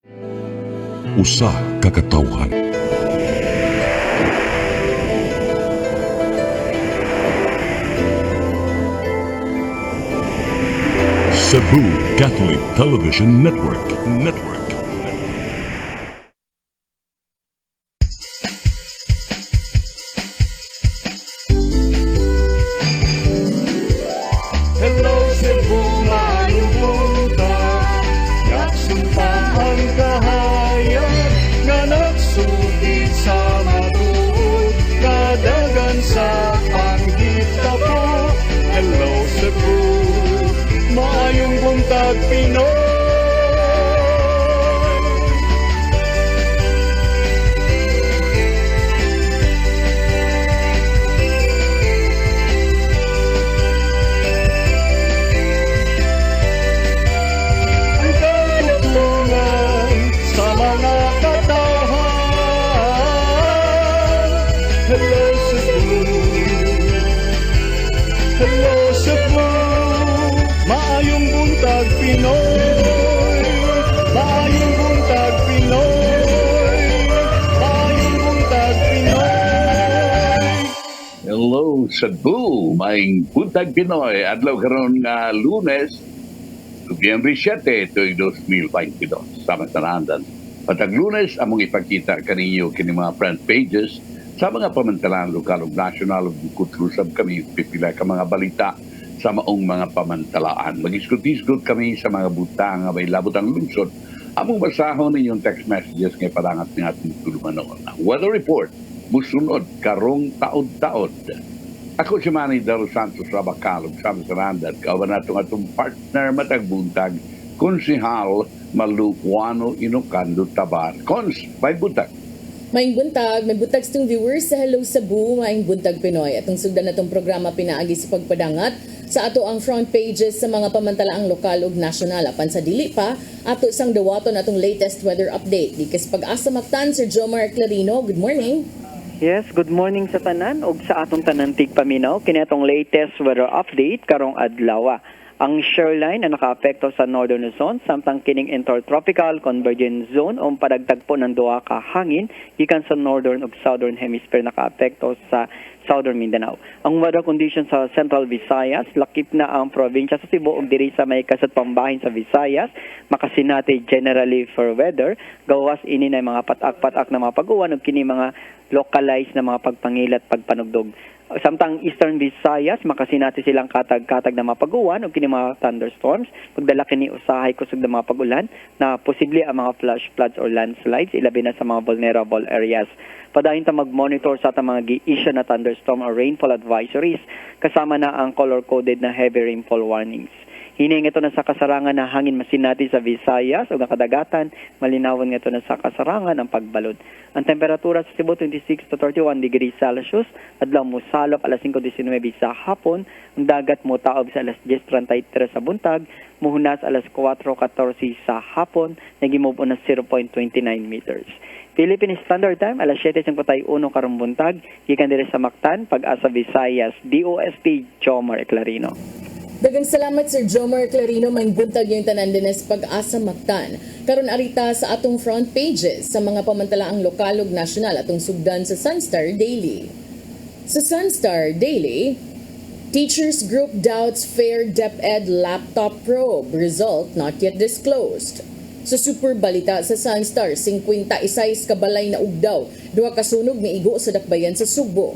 Usa ka katawhan. Cebu Catholic Television Network. Hello Cebu, maayong buntag. Nagsumpaan kahayan nga nagsulti sa matuod, kadagan sa panggita po. Hello Cebu, maayong buntag Pinoy. Ang katutulungan sa mga katawhan. Hello Cebu, hello Cebu, maayong buntag Pinoy, maayong buntag Pinoy, maayong buntag Pinoy. Hello Cebu, maayong buntag Pinoy. Adlaw karon nga Lunes, Nobyembre 7, tuig 2022. Sama sa naandan. Patag Lunes, among ipakita kaninyo kini mga front pages sa mga pamantalaan lokal ug nasyonal ug kutrusab kami pipila ka mga balita sa maong mga pamantalaan. Mag-isgot-isgot kami sa mga butang nga may labot ang lungsod. Among basahon ninyong text messages ngay parangat ng ating tulungan noon. Ang weather report, musunod karong taod-taod. Ako si Manny Del Santos Rabacalog, sa Randan. Kawan natong atong partner matag buntag, Konsihal Maluwano Inocando Tabar. Cons, may buntag. Maayong buntag, may buntag sa viewers sa Hello Cebu, maayong buntag Pinoy. Atong sugdan natong programa pinaagi sa pagpadangat sa ato ang front pages sa mga pamantalaang lokal ug nasyonal. Apan sa dili pa, ato isang dawaton atong latest weather update. Dikas pag-asa maktan, Sir Jomar Clarino. Good morning. Yes, good morning sa tanan ug sa atong tanan tigpaminaw kini atong latest weather update karong adlaw. Ang shoreline na nakaapekto sa northern Luzon samtang kining intertropical convergence zone o padagtagpo ng duha ka hangin gikan sa northern ug southern hemisphere nakaapekto sa southern Mindanao. Ang weather conditions sa Central Visayas, lakip na ang probinsya sa Cebu ug diri sa may kasat pambahin sa Visayas, makasinati generally for weather, gawas ini na mga patak-patak na mga pag-uwan ug kini mga localized na mga pagpangilat pagpanugdog. Samtang Eastern Visayas, makasinati silang katag-katag na mga pag-uwan o kini mga thunderstorms. Pagdala kini usahay kusog na mga pag-ulan na posible ang mga flash floods or landslides, ilabi na sa mga vulnerable areas. Padayon ta mag-monitor sa atang mga gi-issue na thunderstorm or rainfall advisories, kasama na ang color-coded na heavy rainfall warnings. Hining ito na sa kasarangan na hangin masinati sa Visayas o kadagatan, malinawan nga ito na sa kasarangan ang pagbalod. Ang temperatura sa Cebu 26 to 31 degrees Celsius, adlaw mo salop alas 5:19 sa hapon, ang dagat mo taob sa alas 10:33 sa buntag, muhunas alas 4:14 sa hapon, nagimove na 0.29 meters. Philippine Standard Time, alas 7:51 karong buntag, gikan diri sa Mactan, Pag-asa Visayas, DOST Jomar Clarino. Dagang salamat Sir Jomar Clarino, maayong buntag yung tanan din sa Pag-asa Mactan. Karon arita sa atong front pages sa mga pamantalaang lokal ug nasyonal atong sugdan sa Sunstar Daily. Sa Sunstar Daily, Teachers Group doubts fair DepEd laptop probe, result not yet disclosed. Sa super balita sa Sunstar, 56 kabalay na ugdaw, duha kasunog miigo sa dakbayan sa Subo.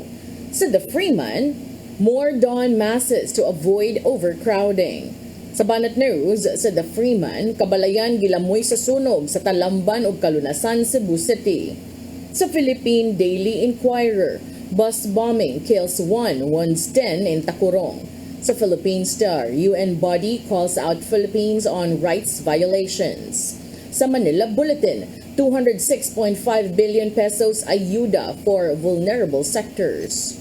Sa The Freeman, more dawn masses to avoid overcrowding. Sa Banat News, sa The Freeman, kabalayan gilamoy sa sunog sa Talamban ug Kalunasan, Cebu City. Sa Philippine Daily Inquirer, bus bombing kills one, wounds 10 in Takurong. Sa Philippine Star, UN body calls out Philippines on rights violations. Sa Manila Bulletin, 206.5 billion pesos ayuda for vulnerable sectors.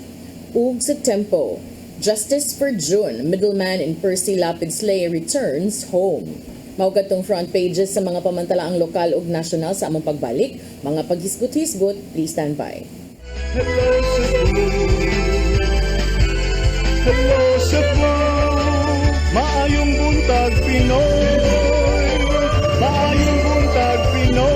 Ug sa Tempo, Justice for June, middleman in Percy Lapid Slay returns home. Maugat tong front pages sa mga pamantalaang lokal ug nasyonal sa among pagbalik. Mga paghisgot-hisgot, please stand by. Hello Cebu, hello Cebu, maayong buntag Pinoy, maayong buntag Pinoy.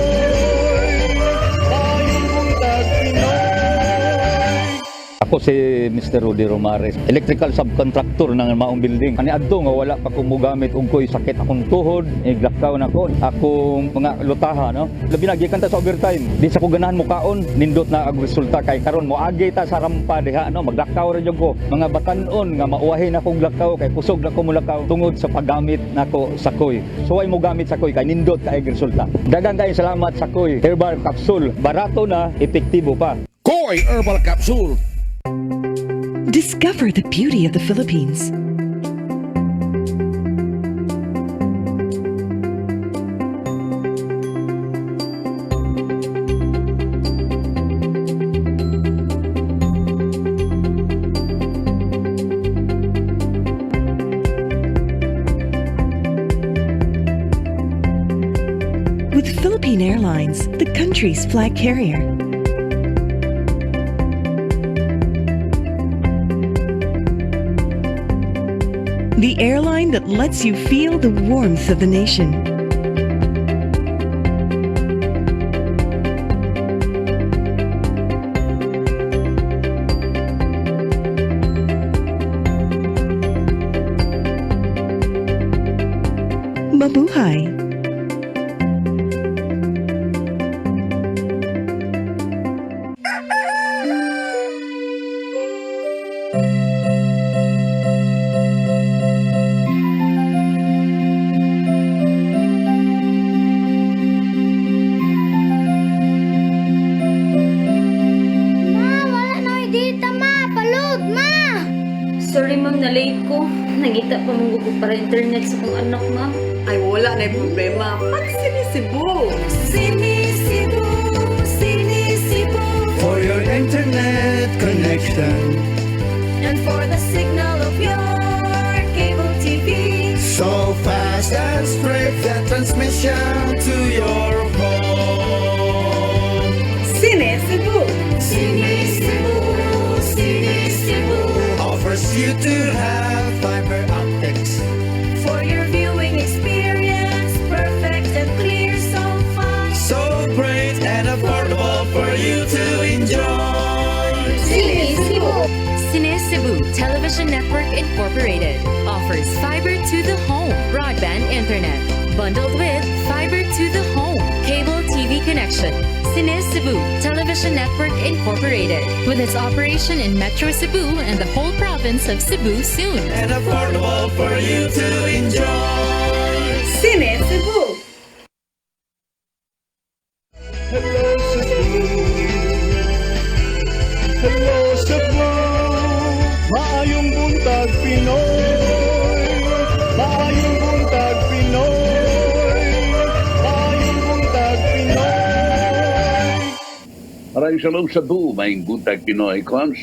Ako si Mr. Rudy Romares, electrical subcontractor ng Maayong building. Ani adto nga wala pa ko mogamit og ko'y sakit akong tuhod, iglakaw na ko. Akong mga lutaha no. Labi na gikan ta sa overtime. Di sa ko ganahan mo kaon, nindot na ang resulta kay karon mo agi ta sa rampa diha no, maglakaw ra jud ko. Mga batan-on nga mauwahi na kong lakaw kay kusog na ko mulakaw tungod sa paggamit nako sa koy. So ay mo gamit sa koy kay nindot kay resulta. Daghang kay salamat sa koy. Herbal capsule, barato na, epektibo pa. Koy Herbal Capsule. Discover the beauty of the Philippines. With Philippine Airlines, the country's flag carrier. The airline that lets you feel the warmth of the nation. Mabuhay! Sorry ma'am, na-late ko. Nangita pa mong gusto para internet sa kong anak ma'am. Ay, wala na yung problema. Mag-CEBU! CEBU, CEBU. For your internet connection, And for the signal of your cable TV. so fast and straight, the transmission to your phone. CEBU! CEBU, CEBU. Offers you to have fiber optics. For your viewing experience, perfect and clear, so fast. So great and affordable for you to enjoy. CEBU Television Network Incorporated offers fiber to the home broadband internet bundled with fiber to the home cable TV connection. CEBU Television Network Incorporated with its operation in Metro Cebu and the whole province of Cebu soon. And affordable for you to enjoy. CEBU! Hello Cebu, hello Cebu, maayong buntag Pinoy, maayong buntag Pinoy, maayong buntag Pinoy. Maraming salamat sa buo, maing Buntag Pinoy Cons.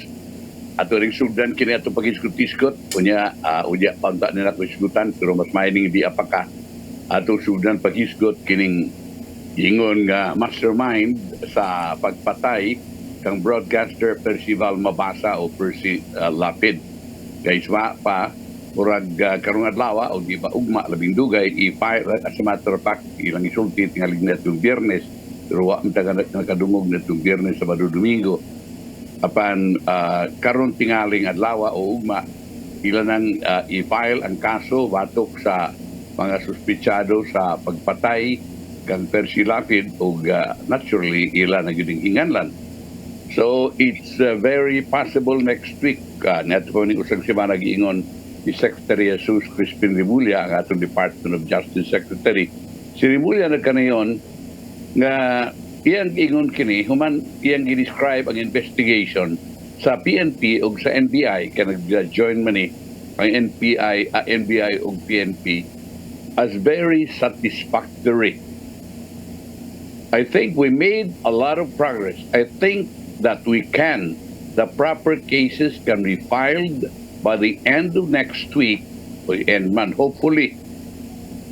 Ato rin sugdan kini ato pag-iskut-iskut. Unya panta nila ko iskutan, pero mas maining di apaka. Ato sugdan pag-iskut kining ingon nga mastermind sa pagpatay kang broadcaster Percival Mabasa o Percy Lapid. Kay isma pa, murag karong adlaw o di ba ugma labing dugay i-file as a matter of fact ilang isulti tingalig na itong Biyernes pero wa ang nakadungog na itong Biyernes, Sabado, Domingo apan karon tingaling adlaw o ugma ilan nang i-file ang kaso batok sa mga suspitsado sa pagpatay kang Percy Lapid o naturally ilan na yun inganlan. So it's very possible next week neto ko ni usang semana giingon ni Secretary Jesus Crispin Rimulya ang atong Department of Justice Secretary. Si Rimulya nagkanayon nga iyang ingon kini human iyang gi-describe ang investigation sa PNP o sa NBI kaya nag-join man ni ang NBI o PNP as very satisfactory. I think we made a lot of progress. I think that the proper cases can be filed by the end of next week, and man, hopefully,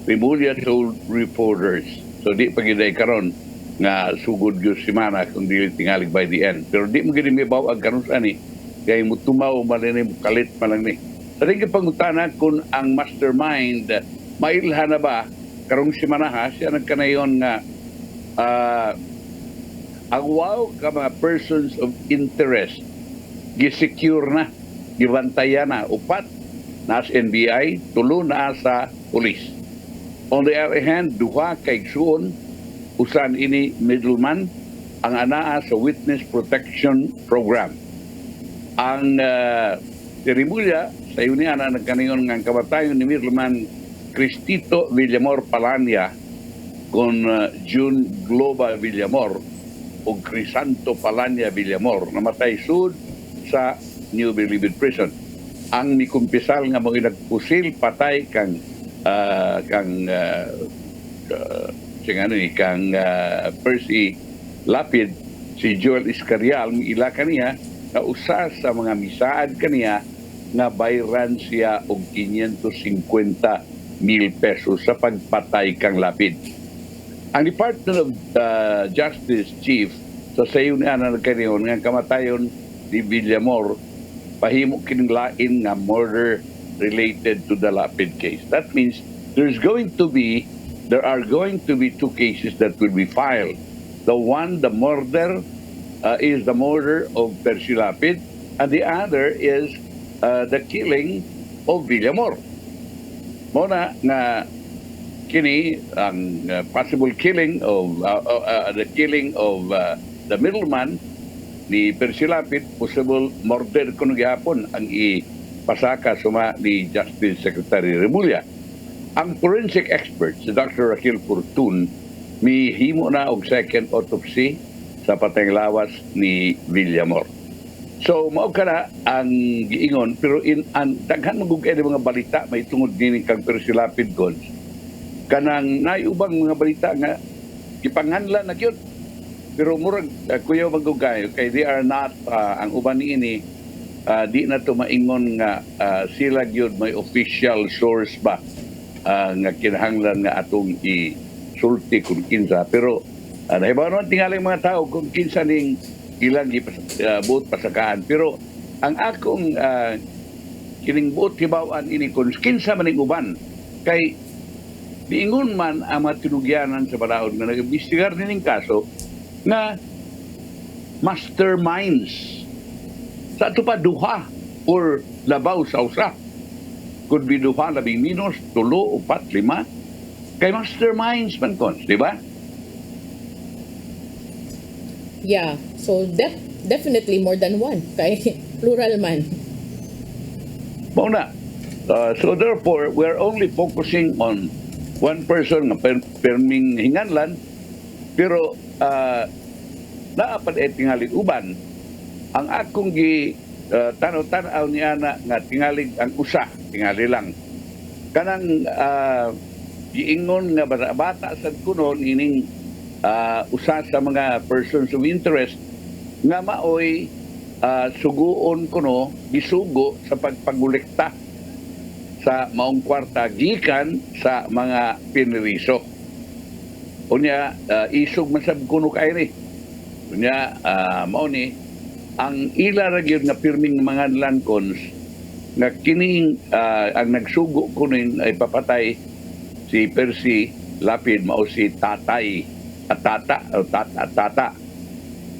Rimulya told reporters, so di pagiday karon nga sugod yung simana kung di tingalig by the end. Pero di mo gini may bawag karon sa ani, kaya mo tumaw, malinay mo kalit malang ni. Sa rin pangutana kung ang mastermind, mailhan na ba, karong simana ha, siya nagkanayon nga, ang wow ka mga persons of interest gisecure na, gibantayan na, upat na sa NBI, tulo na sa police. On the other hand, duha kay suon usan ini middleman ang anaa sa Witness Protection Program. Ang Rimulya sa unian na nagkaningon ng kamatayon ni middleman Cristito Villamor Palania con June Globa Villamor o Crisanto Palania Villamor namatay sud sa New Bilibid Prison. Ang nikumpisal nga mga nagpusil patay kang Percy Lapid si Joel Iscarial ila kaniya na usa sa mga misaad kaniya nga bayran siya og 550,000 pesos sa pagpatay kang Lapid. Ang Department of Justice Chief sa sayo niya na nagkaniyon nga kamatayon ni Villamor pahimo kining lain nga murder related to the Lapid case. That means there are going to be two cases that will be filed. The murder is the murder of Percy Lapid, and the other is the killing of Villamor. Muna nga kini ang possible killing of the middleman ni Percy Lapid, possible murder kuno gihapon ang ipasaka suma ni Justice Secretary Remulla. Ang forensic expert si Dr. Raquel Fortun mihimo na og second autopsy sa patayng lawas ni Villamor. So mao kana ang giingon, pero daghan magugay mga balita may tungod din kang Percy Lapid Gold. Kanang naiubang mga balita nga gipanganlan na gyud. Pero murag kuya magugay kay they are not ang uban niini di na to maingon nga sila gyud may official source ba nga kinahanglan nga atong isulti kung kinsa, pero nahibaw naman tingaling mga tao kung kinsa ning ilang buot pasakaan. Pero ang akong kining buot hibawaan ini kung kinsa man ning uban kay diingon man ang mga tinugyanan sa balaod nga nag-imbestigar nining kaso na masterminds sa ato pa duha or labaw sa usa. Could be duha, labing minus, tulo, upat, lima. Kay masterminds man kon, di ba? Yeah, so definitely more than one. Kay plural man. Mauna. So therefore, we're only focusing on one person nga perming hinganlan, pero naapad tingalig uban ang akong tanaw-tanaw niya nga tingalig ang usa tingali lang kanang giingon nga bata sa kuno ining usa sa mga persons of interest nga maoy suguon kuno gisugo sa pagpagulekta sa maong kwarta gikan sa mga piniriso. Unya isog masab kuno kay ni. Unya mao ni ang ila ra gyud nga pirming mga landcons nga kining ang nagsugo kunin ay papatay si Percy Lapid mao si tatay at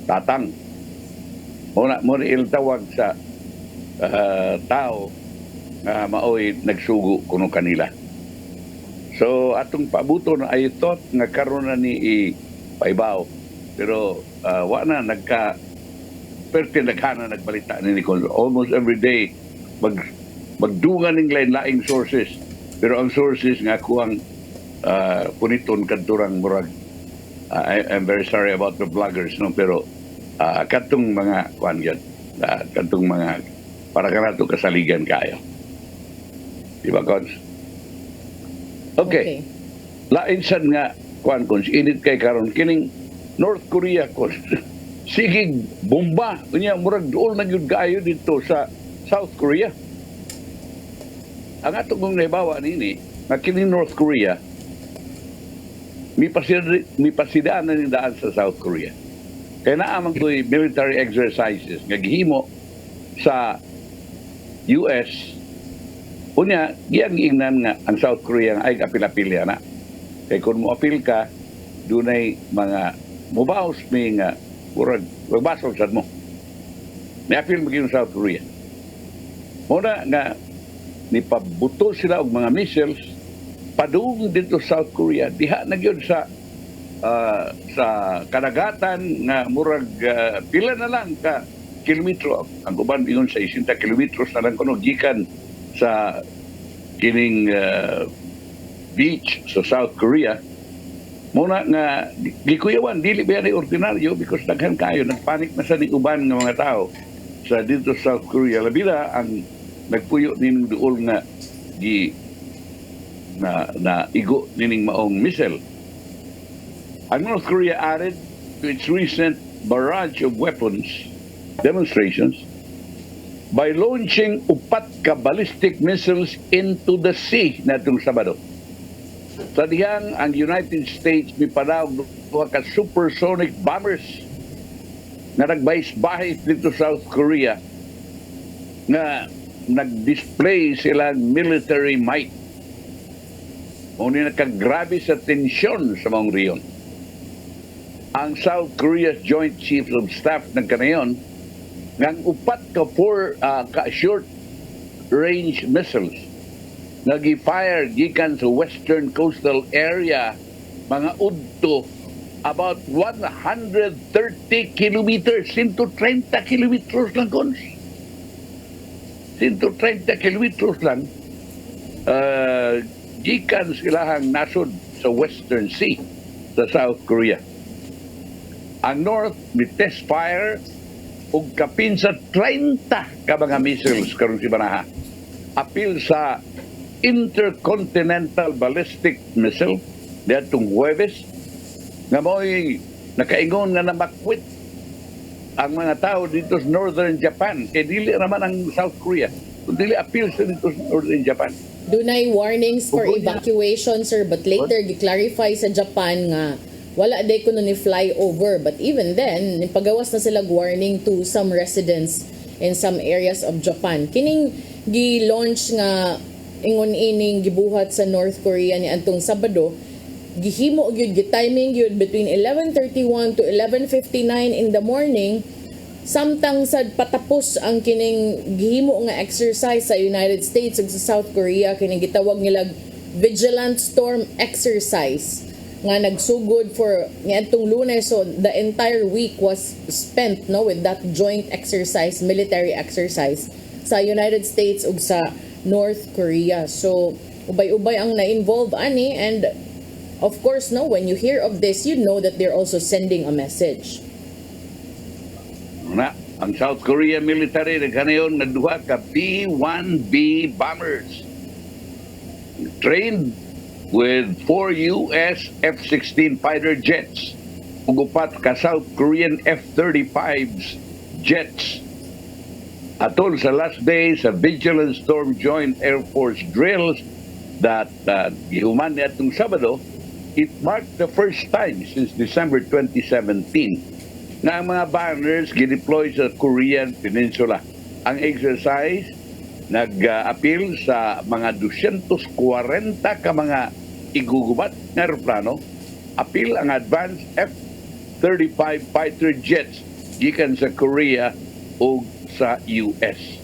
tatang. Mo ni iltawag sa tao nga maoy nagsugo kuno kanila. So atong pabuto na ay thought nga karon na ni paibaw, pero wa na nagka-pertinagana nagbalita ni Nicole. Almost every day magdungan ning lain-laing sources, pero ang sources nga kuang puniton kadturang murag I'm very sorry about the vloggers, no, pero katong mga kuan gyud, katong mga para kanato kasaligan kayo. Diba, Cons? Okay. Lain sad nga kuan Cons, init kay karon kining North Korea Cons. Sige bomba unya murag duol na gyud kaayo dito sa South Korea. Ang atong nahibawa nini nga kining North Korea mi pasidaan na ning daan sa South Korea. Kaya naamang to'y military exercises nga gihimo sa US. Unya, giyang ingnan nga ang South Korea ay apil-apil na. Kaya kung mo apil ka, dunay mga mubaos may nga murag magbasol sad mo. Ni-appeal maging South Korea. Muna nga, nipabutol sila og mga missiles padung dito South Korea. Diha na gyud sa kadagatan nga murag pila na lang ka kilometro. Ang uban ingon sa 60 kilometros na lang kuno gikan sa kining beach sa South Korea. Muna nga gikuyawan dili ba ni ordinaryo because daghan kayo nagpanik na sa uban nga mga tao sa dito South Korea. Labi na ang nagpuyo ning duol nga na igo nining maong missile. Ang North Korea added to its recent barrage of weapons demonstrations by launching upat ka ballistic missiles into the sea natong Sabado. Sa dihang ang United States mipanawag duha ka supersonic bombers na nagbayis-bahis dito South Korea nga nag-display silang military might. Ngunit nakagrabe sa tensyon sa mga riyon. Ang South Korea's Joint Chiefs of Staff ng kanayon ngang upat ka short range missiles nagi-fire gikan sa western coastal area mga udto about 130 kilometers, 130 kilometers lang kons. 130 kilometers lang gikan silahang nasod sa Western Sea sa South Korea. Ang North may test fire ug kapin sa 30 ka mga missiles karon si Banaha. Apil sa intercontinental ballistic missile datong Huwebes nga mo'y nakaingon nga namakwit ang mga tao dito sa Northern Japan kay dili naman ang South Korea kundi apil sa dito sa Northern Japan. Dunay warnings for evacuation, sir, but later gi-clarify sa Japan nga wala day kuno ni fly over, but even then nipagawas na sila warning to some residents in some areas of Japan. Kining gi-launch nga ingon ining gibuhat sa North Korea ni antong Sabado, gihimo gyud gi-timing gyud between 11:31 to 11:59 in the morning, samtang sad patapos ang kining gihimo nga exercise sa United States ug sa South Korea, kining gitawag nila vigilant storm exercise nga nagsugod for niadtong Lunes. So the entire week was spent with that joint exercise, military exercise sa United States ug sa North Korea. So ubay-ubay ang na-involve ani, and of course when you hear of this, you know that they're also sending a message. Na ang South Korea military nagkanayon na duha ka B-1B bombers trained with 4 US F-16 fighter jets ug upat ka South Korean F-35s jets. Atol sa last day sa Vigilant Storm Joint Air Force drills that gihuman niadtong Sabado, it marked the first time since December 2017 na ang mga banners gideploy sa Korean Peninsula. Ang exercise nag-appeal sa mga 240 ka mga igugubat na aeroplano. Appeal ang advanced F-35 fighter jets gikan sa Korea o sa US.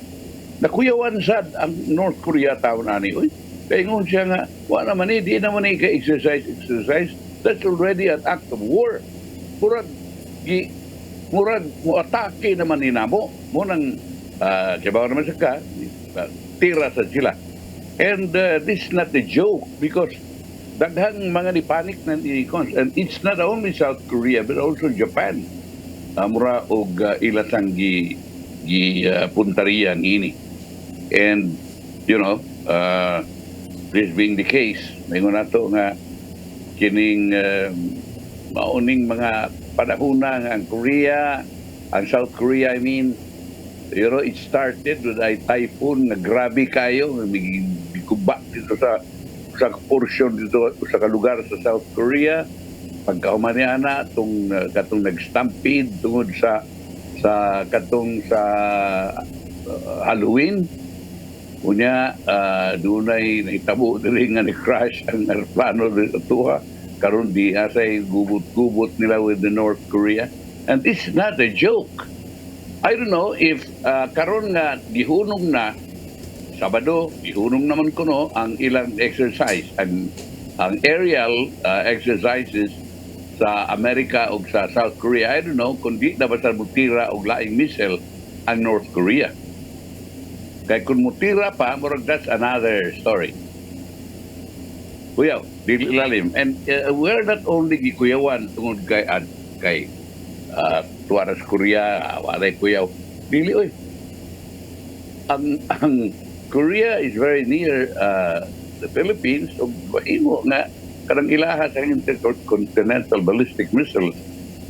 Nakuyawan sad ang North Korea taon ani. Paingon siya nga, wala naman di naman ka-exercise. That's already an act of war. Murag mo atake naman ni namo. Munang kibaw naman siya ka, tira sa sila. And this is not a joke because daghang mga nipanik na ni-cons. And it's not only South Korea but also Japan. Mura og ilasang puntarian ini. And, this being the case, mayroon na ito nga kining mauning mga panahuna ang Korea, ang South Korea, it started with a typhoon na grabe kayo, may kubak dito sa portion dito sa kalugar sa South Korea. Pagkaumanihan na katong nag-stampede tungod sa Halloween. Unya dunay nahitabo diri nga ni-crash ang aeroplano dito tuha karon di asay gubot-gubot nila with the North Korea. And this is not a joke. I don't know if karon nga gihunong na Sabado, gihunong naman kuno ang ilang exercise ang aerial exercises sa Amerika o sa South Korea. I don't know kung di na basta mutira og laing missile ang North Korea. Kaya kung mutira pa, murag that's another story. Kuyaw, dili lalim. And we're not only gikuyawan tungod kay Tuaras Korea, walay kuyaw. Dili, oy. Ang Korea is very near the Philippines. So, imo nga, kanang ilaha sa intercontinental ballistic missiles,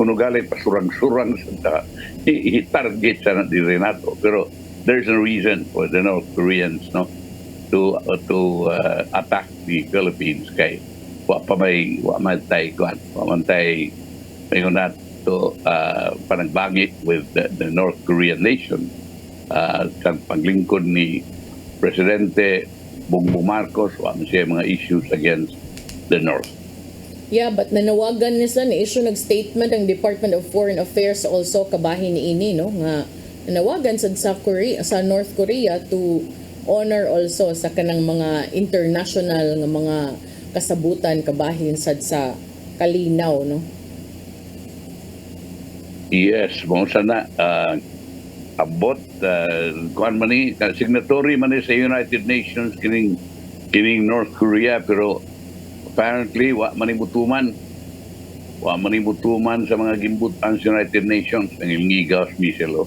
kuno galing pasurang-surang sa i-target sa di Renato. Pero there's a reason for the North Koreans to attack the Philippines kay wa man tay mayon to panagbangit with the North Korean nation sa paglingkod ni Presidente Bongbong Marcos wa man siya mga issues against the North. Yeah, but nanawagan nila ni issue nag-statement ang Department of Foreign Affairs also kabahin ni ini no nga nanawagan sa North Korea to honor also sa kanang mga international nga mga kasabutan kabahin sad sa kalinaw no. Yes, mo sana abot kuan man ni signatory man ni sa United Nations kining North Korea pero apparently wa manibutuman sa mga gimbutan sa United Nations ang ilngigaw missile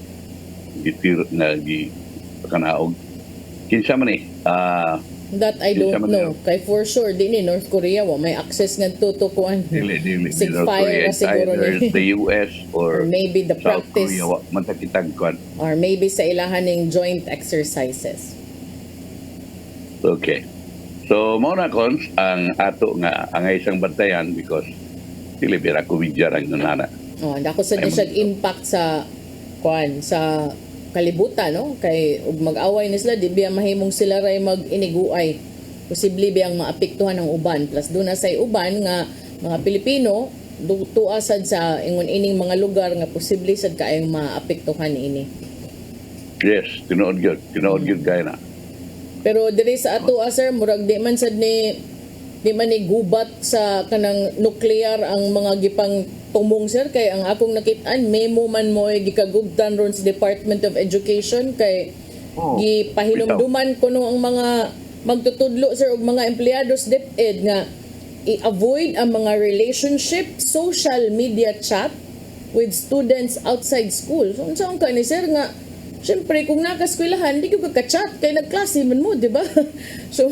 gitir na gi kanaog kinsa man ni that I don't know kay for sure di ni North Korea wa may access ngadto to kuan Fire siguro ni the US or maybe the South practice Korea wa man ta kitag kuan or maybe sa ilahan ning joint exercises. Okay. So, mo na kons ang ato nga ang isang bantayan because dili bira ko ang nana. Oh, dako sa siya impact sa kuan sa kalibutan no kay ug mag-away ni sila di biya mahimong sila ray mag-iniguay. Posible biyang maapektuhan ang uban plus do na say uban nga mga Pilipino tuwa sad sa ingon ining mga lugar nga posible sad kaayong maapektuhan ini. Yes, tinuod gyud kay na. Pero diri sa ato sir murag di man sad ni gubat sa kanang nuclear ang mga gipang tumong sir kay ang akong nakit-an memo man mo gikagugtan ron sa Department of Education kay gipahinumduman kuno ang mga magtutudlo sir og mga empleyado sa DepEd nga i-avoid ang mga relationship social media chat with students outside school. So unsaon ka ni sir nga siyempre, kung nakaskwelahan, di ko kaka-chat kay nagklase man mo, di ba? So,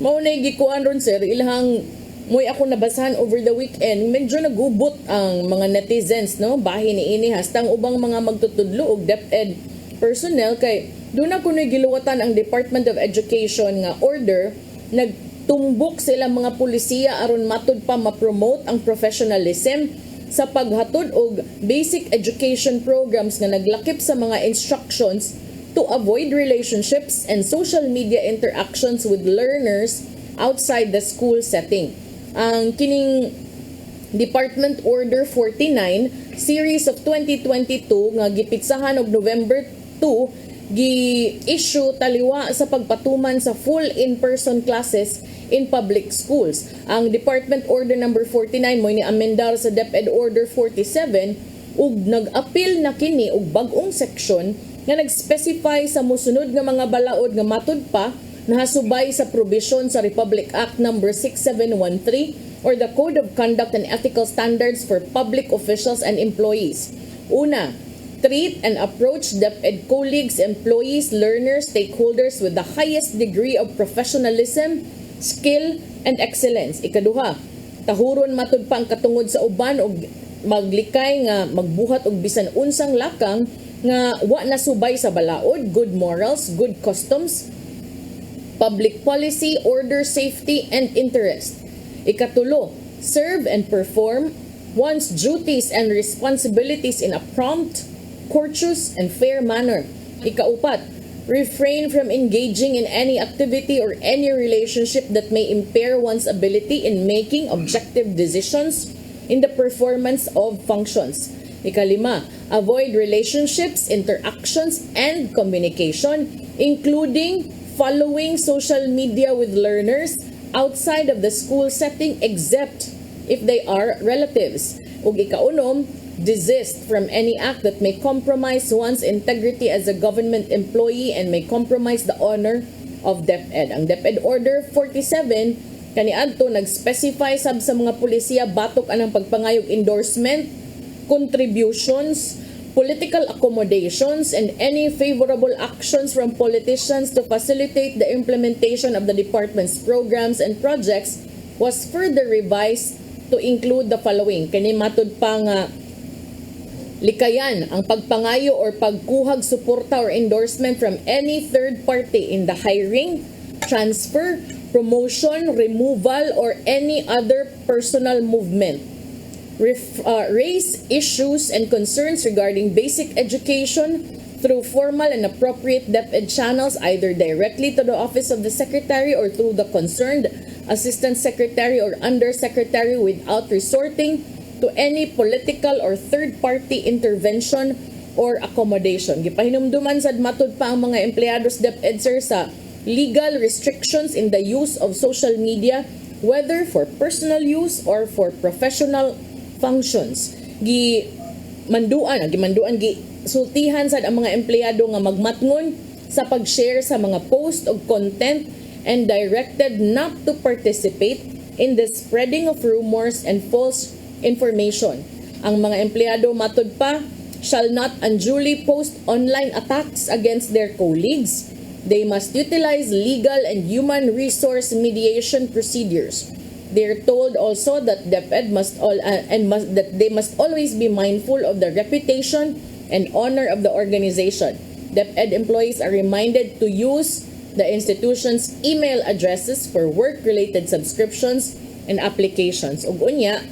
maunay gikuan ron, sir, ilahang mo'y ako nabasahan over the weekend, medyo nagubot ang mga netizens, no? Bahin ni ini, hastang ubang mga magtutudlo og DepEd personnel, kay doon ako giluwatan ang Department of Education nga order, nagtumbok sila mga pulisiya aron matud pa ma-promote ang professionalism sa paghatod og basic education programs nga naglakip sa mga instructions to avoid relationships and social media interactions with learners outside the school setting. Ang kining Department Order 49 Series of 2022 nga gipitsahan og November 2 gi-issue taliwa sa pagpatuman sa full in-person classes in public schools. Ang Department Order number 49 mo ni amendar sa DepEd Order 47 ug nag-apil na kini og bag-ong seksyon nga nag-specify sa mosunod nga mga balaod nga matud pa nahasubay sa provision sa Republic Act number 6713 or the Code of Conduct and Ethical Standards for Public Officials and Employees. Una, treat and approach DepEd colleagues, employees, learners, stakeholders with the highest degree of professionalism, skill, and excellence. Ikaduha, tahuron matud pa ang katungod sa uban og maglikay nga magbuhat og bisan unsang lakang nga wa nasubay sa balaod, good morals, good customs, public policy, order, safety, and interest. Ikatulo, serve and perform one's duties and responsibilities in a prompt, courteous, and fair manner. Ikaupat, refrain from engaging in any activity or any relationship that may impair one's ability in making objective decisions in the performance of functions. Ikalima, avoid relationships, interactions, and communication, including following social media with learners outside of the school setting except if they are relatives. Ug ikaunom, desist from any act that may compromise one's integrity as a government employee and may compromise the honor of DepEd. Ang DepEd Order 47 kaniadto nag-specify sab sa mga pulisiya batok anang pagpangayog endorsement, contributions, political accommodations, and any favorable actions from politicians to facilitate the implementation of the department's programs and projects was further revised to include the following. Kani matud pa nga likayan ang pagpangayo or pagkuhag suporta or endorsement from any third party in the hiring, transfer, promotion, removal, or any other personal movement. Raise issues and concerns regarding basic education through formal and appropriate DepEd channels, either directly to the office of the secretary or through the concerned assistant secretary or undersecretary without resorting to any political or third-party intervention or accommodation. Gipahinumduman sad matud pa ang mga empleyados DepEd sir sa legal restrictions in the use of social media, whether for personal use or for professional functions. Gimanduan sultihan sad ang mga empleyado nga magmatngon sa pag-share sa mga post o content and directed not to participate in the spreading of rumors and false information. Ang mga empleyado matud pa shall not unduly post online attacks against their colleagues. They must utilize legal and human resource mediation procedures. They are told also that DepEd that they must always be mindful of the reputation and honor of the organization. DepEd employees are reminded to use the institution's email addresses for work-related subscriptions and applications. Ug unya,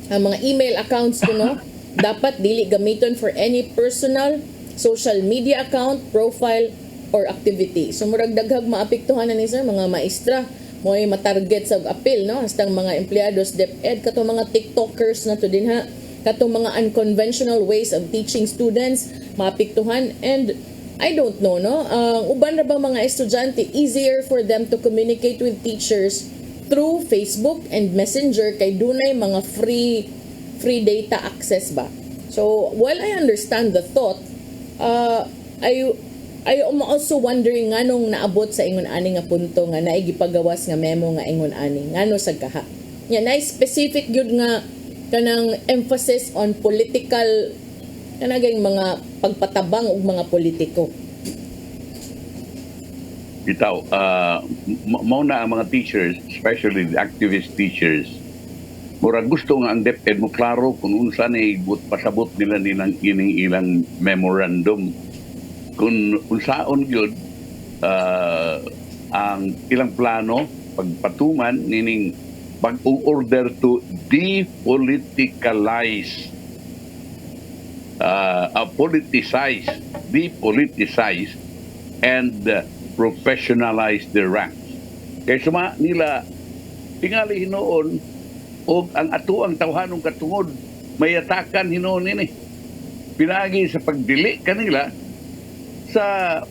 ang mga email accounts kuno dapat dili gamiton for any personal social media account, profile, or activity. So murag daghag maapektuhan na ni sir mga maestra mo'y matarget sa appeal no hastang mga empleyados DepEd katong mga TikTokers na to din ha, katong mga unconventional ways of teaching students maapektuhan. And I don't know no uban ra ba mga estudyante easier for them to communicate with teachers through Facebook and Messenger kay dunay mga free data access ba. So while I understand the thought, I am also wondering nganong naabot sa ingon ani nga punto nga naay gipagawas nga memo nga ingon ani ngano sa kaha. Nya na specific gyud nga kanang emphasis on political kanaging mga pagpatabang og mga politiko. Bitaw, mao na ang mga teachers, especially the activist teachers, murag gusto nga ang DepEd mo klaro kung unsa ni pasabot nila nilang ilang memorandum, kung unsaon yun ang ilang plano pagpatuman nining pag-order to depoliticalize depoliticize and professionalize their ranks. Kaya suma nila tingali hinoon o ang atuang tawhanong katungod mayatakan hinoon ini. Pinagi sa pagdili kanila sa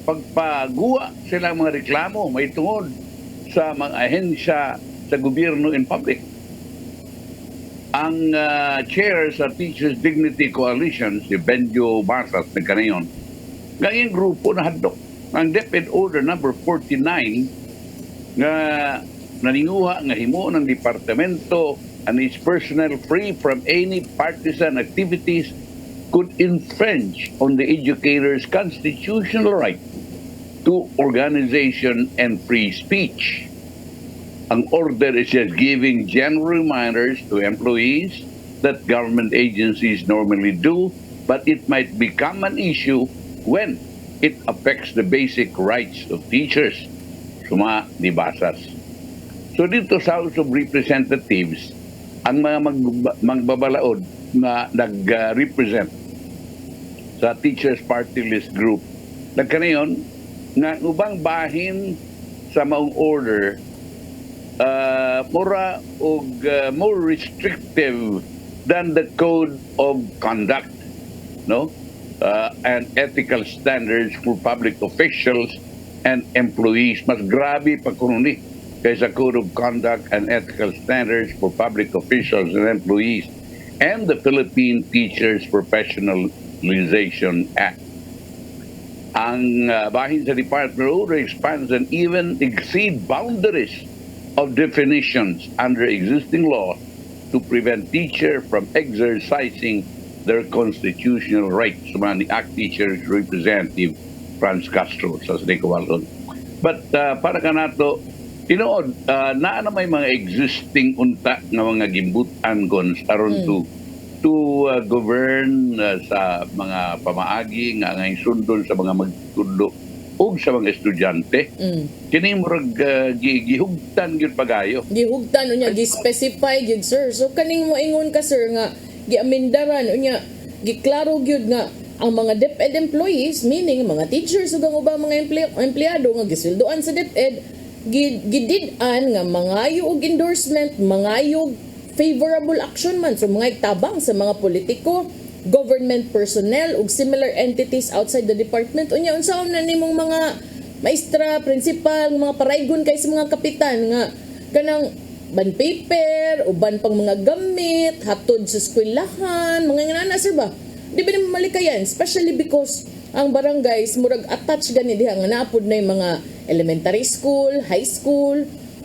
pagpaguwa sila mga reklamo may tungod sa mga ahensya sa gobyerno in public. Ang chair sa Teachers Dignity Coalition, si Benjo Basas, na kanayon, ngayong grupo na hadlok ang DepEd Order number 49 nga naninguha nga himo ng departamento and its personnel free from any partisan activities could infringe on the educators' constitutional right to organization and free speech. Ang order is just giving general reminders to employees that government agencies normally do, but it might become an issue when it affects the basic rights of teachers. Suma ni Basas. So dito sa House of Representatives, ang mga magbabalaod na nag-represent sa Teachers Party List Group, nagkanayon nga ubang bahin sa maong order more restrictive than the code of conduct, no, and ethical standards for public officials and employees. Mas grabe pa kuno ni kaysa code of conduct and ethical standards for public officials and employees and the Philippine Teachers Professionalization Act. Ang bahin sa Department order expands and even exceed boundaries of definitions under existing law to prevent teacher from exercising their constitutional rights. Suma ni ACT Teachers Representative Franz Castro sa Sinicavalon. But para ka nato, tinuod, naa na may mga existing unta nga mga gimbutan gons aron to govern sa mga pamaagi nga ngay sundon sa mga magtulo ug sa mga estudyante. Kini murag gihugtan gyud pagayo. Gihugtan unya gi-specify gyud sir. So kaning moingon ka sir nga giamindaran unya giklaro gyud nga ang mga DepEd employees, meaning mga teachers ug ang ubang mga empleyado nga gisildoan sa DepEd, gidid-an nga mangayo og endorsement, mangayo favorable action man so mga tabang sa mga politiko, government personnel ug similar entities outside the department. Unya unsaon na nimong mga maestra, principal, mga paraygon kay sa mga kapitan nga kanang ban paper, uban pang mga gamit, hatod sa eskwelahan, mga ngana sir ba? Di ba naman malikayan? Especially because ang barangays murag attached gani diha nga naapod na yung mga elementary school, high school.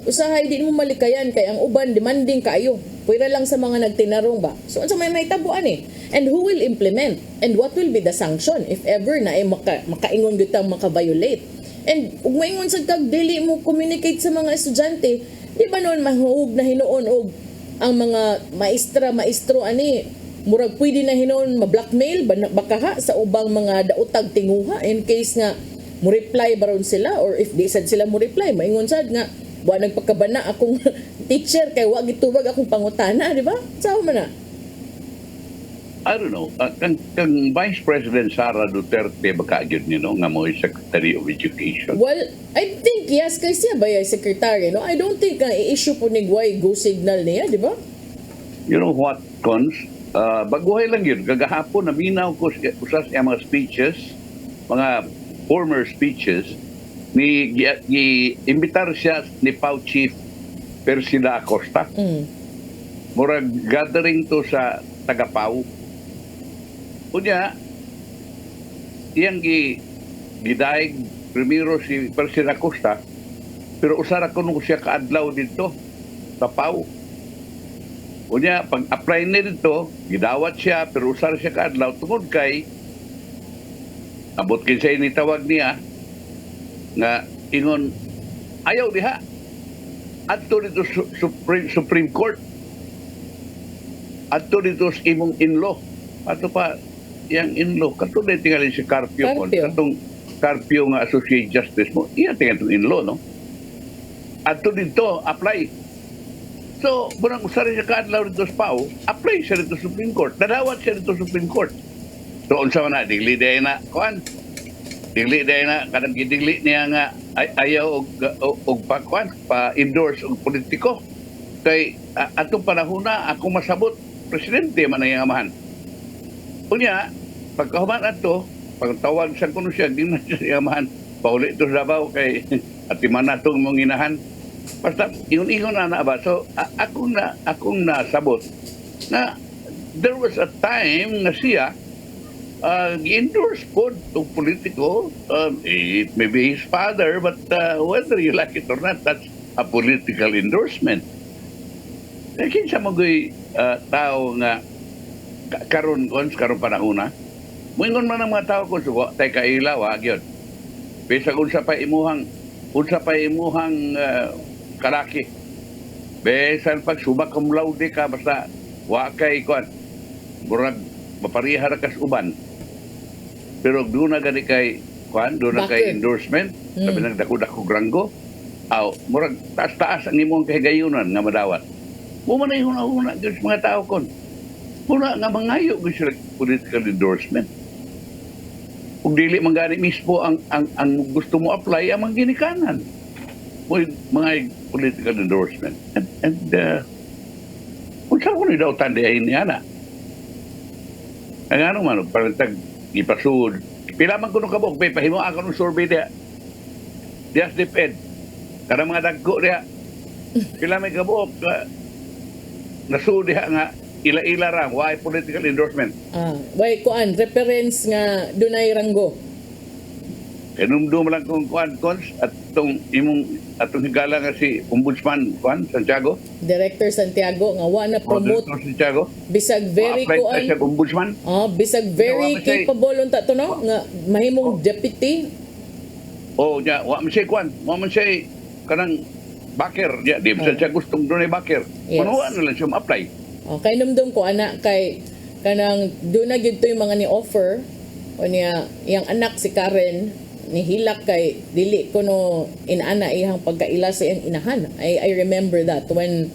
Usahay di mo malikayan kay ang uban demanding kaayo. Pwera lang sa mga nagtinarong ba? So unsa may tabuan eh? And who will implement? And what will be the sanction if ever na ay makaingon gyud tang maka-violate? And ug maingon sa kag dili mo communicate sa mga estudyante, di ba noon mahuog na hinuon og ang mga maestro ani murag pwede na hinuon ma-blackmail baka ha sa ubang mga daotag tinguha in case nga mo reply baron sila or if di sad sila mo reply maingon sad nga wa nagpakabana akong teacher kay wa gitubag akong pangutana, di ba? Sao man na? I don't know. Kang Vice President Sara Duterte baka gyud ni no nga mo Secretary of Education. Well, I think yes kay siya ba yung secretary, no? I don't think i-issue po ni Guay go signal niya, di ba? You know what, Cons? Baguhay lang yun. Kagahapon naminaw ko usas ang mga speeches, mga former speeches imbitar siya ni Pau Chief Persida Acosta. Murag gathering to sa taga-Pau. Unya, iyang gidaig primero si Persida Acosta, pero usara ko nung siya kaadlaw dito sa Pau. Unya, pag-apply na dito, gidawat siya, pero usara siya kaadlaw, tungod kay abot kinsay ni tawag niya, nga ingon ayaw diha adto dito Supreme Court adto dito sa imong in-law ato pa yang in-law kato na tingali si Carpio po katong Carpio nga Associate Justice mo iya tingali itong in-law no adto dito apply so bunang usari siya kaadlaw dito sa Pau apply siya dito Supreme Court nadawat siya dito Supreme Court so unsa man na digli day na kuan digli day na kadang gidigli niya nga ayaw og pa-endorse og politiko kay atong panahon na ako masabot presidente man ang amahan unya pagkahuman ato pagtawag sa kuno siya di na siya amahan pauli to sa Davao kay atiman na itong mong inahan basta ingon na ba so akong nasabot na there was a time na siya endorse po itong politiko. It may be his father, but whether you like it or not, that's a political endorsement. Kinsa mo gay tao nga karon panahon na, muingon man ang mga tao kung suwa, tay kailaw, yun. Bisa unsa pa imuhang kalaki. Besan pag subak cum laude ka, basta wa kay kuan, murag maparihara kas uban. Pero doon na gani kay kuan, doon na kay endorsement, sabi nang dako-dako granggo. Murag taas-taas ang imong kahigayunan nga madawat. Mo man ay huna-huna gyud mga tao kon. Muna nga mangayo gyud sila political endorsement. Ug dili man gani mismo ang gusto mo apply ang ginikanan. Mo mga political endorsement. And Kung saan ko na daw tandihin niya na. Ang ano man, parang ipasud. Pila man ko nung kabok, may pahimo ako ng survey niya. Dias depend. Karang mga dagko niya. Pila may kabok, nasud niya nga, ila-ila ra, why political endorsement. Why kuan, reference nga dunay ranggo. Kanumdum lang kung kuan cons at atong higala nga si Ombudsman kuan Santiago. Director Santiago nga wa na promote Director Santiago. bisag very kuan. Siya Ombudsman. Bisag very capable unta to no nga mahimong deputy. Ya, wa man siya kuan, wa man siya kanang backer, ya, di ba siya gustong dunay backer. Yes. Manuwa na lang siya ma-apply. Kay numdum ko ana kay kanang doon na gyud to yung mga ni offer o niya iyang anak si Karen ni hilak kay dili ko no inana iyang pagkaila sa iyang inahan. I remember that when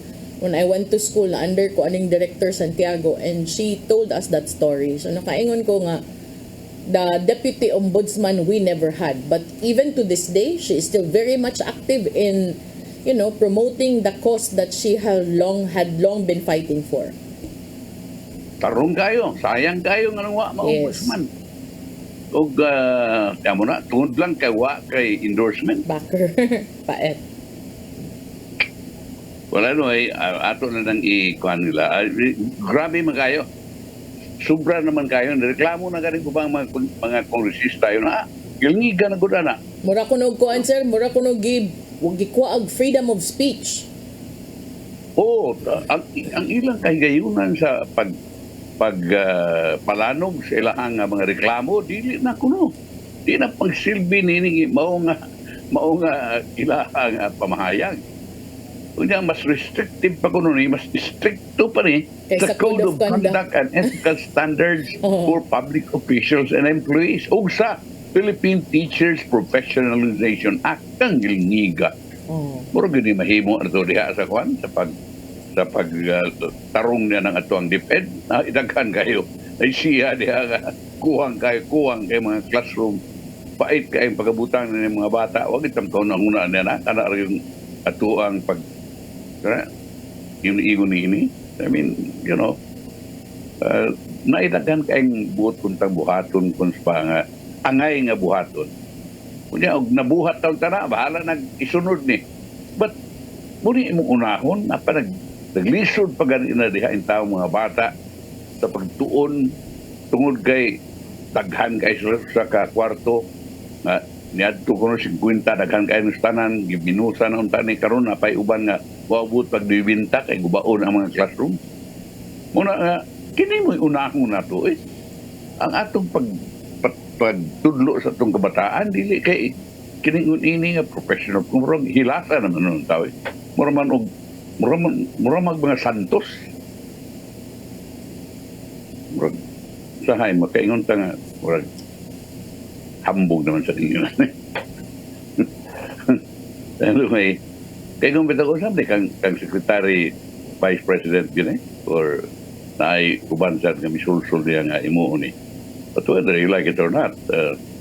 I went to school na under ko aning Director Santiago and she told us that story. So nakaingon ko nga the deputy ombudsman we never had, but even to this day she is still very much active in promoting the cause that she had long been fighting for. Tarong kayo, sayang kayo nga nang wa ma-ombudsman. Og mo na, tungod lang kay wa kay endorsement. Backer, paet. Wala no ato na nang ikuan nila. Grabe man kayo. Sobra naman kayo. Reklamo na galing ko bang mga kongresista yun na. Gilngiga na gud na. Mura ko no kuan sir, mura ko no give gikuag freedom of speech. Ang ilang kahigayunan sa palanog sa ilang mga reklamo dili na kuno. Di na pagsilbi nini mao nga ilang pamahayag. Kunya mas restrictive pa kuno ni, mas stricto pa ni sa Code of Conduct and Ethical Standards for Public Officials and Employees o sa Philippine Teachers Professionalization Act ang gilngiga. Muro gini mahimo ato diha sa kwan sa tarong niya ng atuang DepEd na idaghan kayo ay siya diha kuwang kay mga classroom pait kay pagabutang ng mga bata wag itam kaon ang una niya na kana yung atuang yung ini I mean naidaghan kayong buot kuntang buhaton kung pa nga angay nga buhaton kunya og nabuhat taon tana bahala nag-isunod ni but muni imong unahon na pa naglisod pa gani na diha in taong mga bata sa pagtuon tungod kay daghan kay sa kwarto nga niadto kuno 50 daghan kay nos tanan gibinusa na unta ni karon na pay uban nga waabot pag 20 kay gubaon ang mga classroom muna kini mo unahon nato ang atong pagtudlo sa atong kabataan dili kay kining ini nga professional kung hilasa naman ng tao mura mga santos murag sahay makaingon ta nga murag hambog naman sa inyo anyway kaya kung bitaw ko sabi kang Secretary Vice President yun or naay ubansan nga misulsul niya nga imuon but whether you like it or not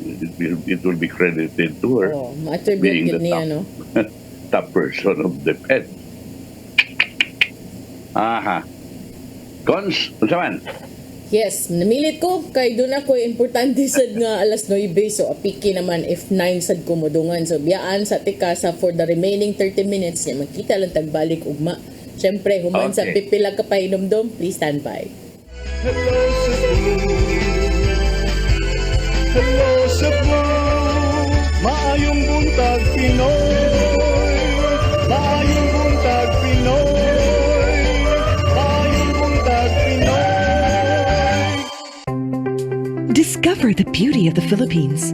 it will be credited to her being the top person of the Fed. Cons, unsa man? Yes, namilit ko kay doon ako importante sad nga alas 9 so apiki naman if 9 sad ko modungan so biyaan sa tikasa for the remaining 30 minutes niya magkita lang tagbalik ugma. Syempre human sa pipila ka pa inomdom, please stand by. Hello Cebu. Hello Cebu. Maayong buntag Pinoy. Maayong buntag Pinoy. Discover the beauty of the Philippines.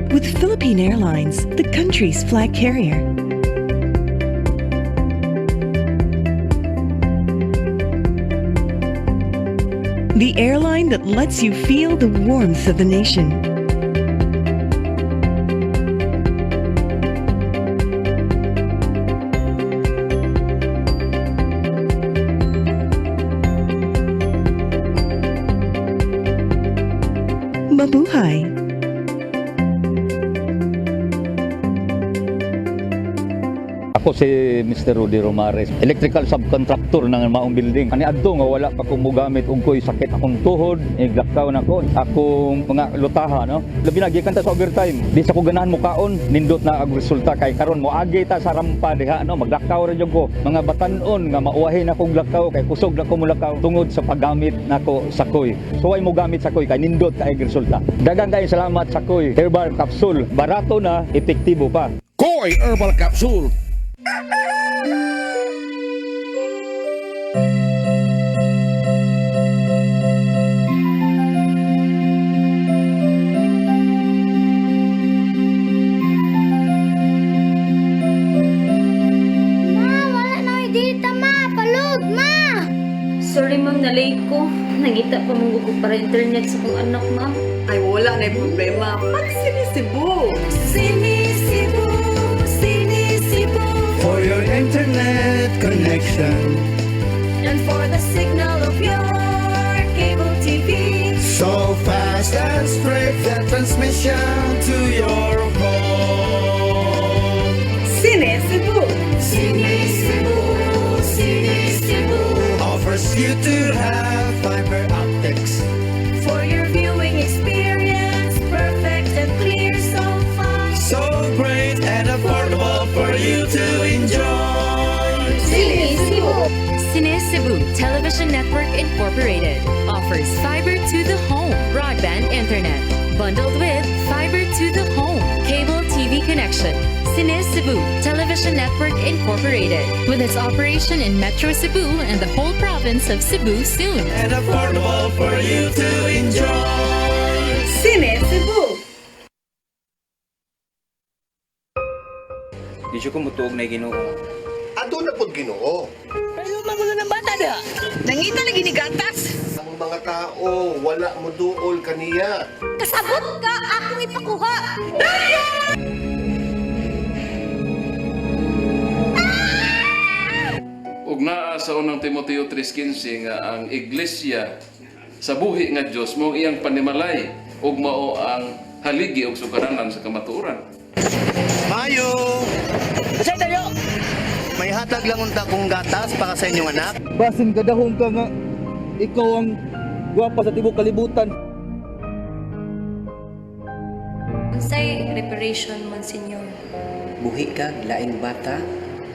With Philippine Airlines, the country's flag carrier. The airline that lets you feel the warmth of the nation. buhay. Ako si Mr. Rudy Romares, electrical subcontractor ng Maayong building. Ani adto nga wala pa kong mugamit ug ko'y sakit akong tuhod, iglakaw na ko. Akong mga lutaha, no? Labi na gikan ta sa overtime. Di sa ko ganahan mo kaon, nindot na ang resulta kay karon mo agi ta sa rampa diha, no? Maglakaw ra jud ko. Mga batan-on nga mauwahin ako glakaw kay kusog na ko mulakaw tungod sa paggamit nako sa koy. So ay mo gamit sa koy kay nindot kay resulta. Daghang kay salamat sa koy. Herbal capsule, barato na, epektibo pa. Koy Herbal Capsule. Sorry ma'am, na-late ko. Nangita pa mong gugo para internet sa kong anak ma'am. Ay, wala na problema. Pag sinisibu. Sinisibu, sinisibu, For your internet connection, and for the signal of your cable TV. so fast and straight the transmission to your home. Sinisibu. Sinisibu, sinisibu, Offers you to have fiber optics. for your viewing experience, perfect and clear, so fine. So great and affordable for you to enjoy. Sinisibu. CEBU Television Network Incorporated offers fiber to the home broadband internet bundled with fiber to the home cable TV connection. CEBU Television Network Incorporated with its operation in Metro Cebu and the whole province of Cebu soon. And affordable for you to enjoy. Sinisibu. Di siya kumutuog na Ginoo. Ato na pud Ginoo. Pero magulo ng bata da. Nangita lagi ni gatas. Ang mga tao wala mo duol kaniya. Kasabot ka akong ipakuha. Ug naa sa unang Timoteo 3:15 nga ang iglesia sa buhi nga Dios mao iyang panimalay ug mao ang haligi ug sugaranan sa kamatuoran. Maayong! Kasi tayo! May hatag lang unta kong gatas para sa inyong anak. Basin kadahong ka nga ikaw ang gwapa sa tibok kalibutan. Unsay reparation, Monsignor? Buhi kag laing bata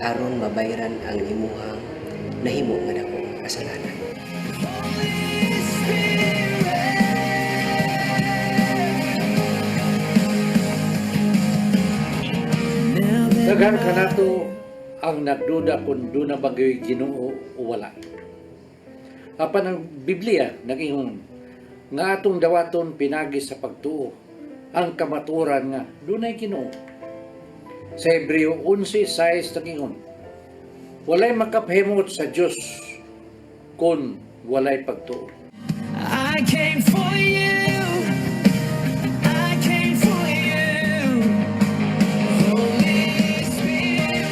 aron mabayran ang imuhang nahimo nga dako nga kasalanan. Daghan ka nato ang nagduda kung doon na bagay Ginoo o wala. Apan ang Biblia nag-ingon nga atong dawaton pinagi sa pagtuo ang kamaturan nga doon ay Ginoo. Sa Hebreo 11:6 nag-ingon, walay makapahimot sa Dios kung walay pagtuo. I came for you. I came for you. Holy Spirit.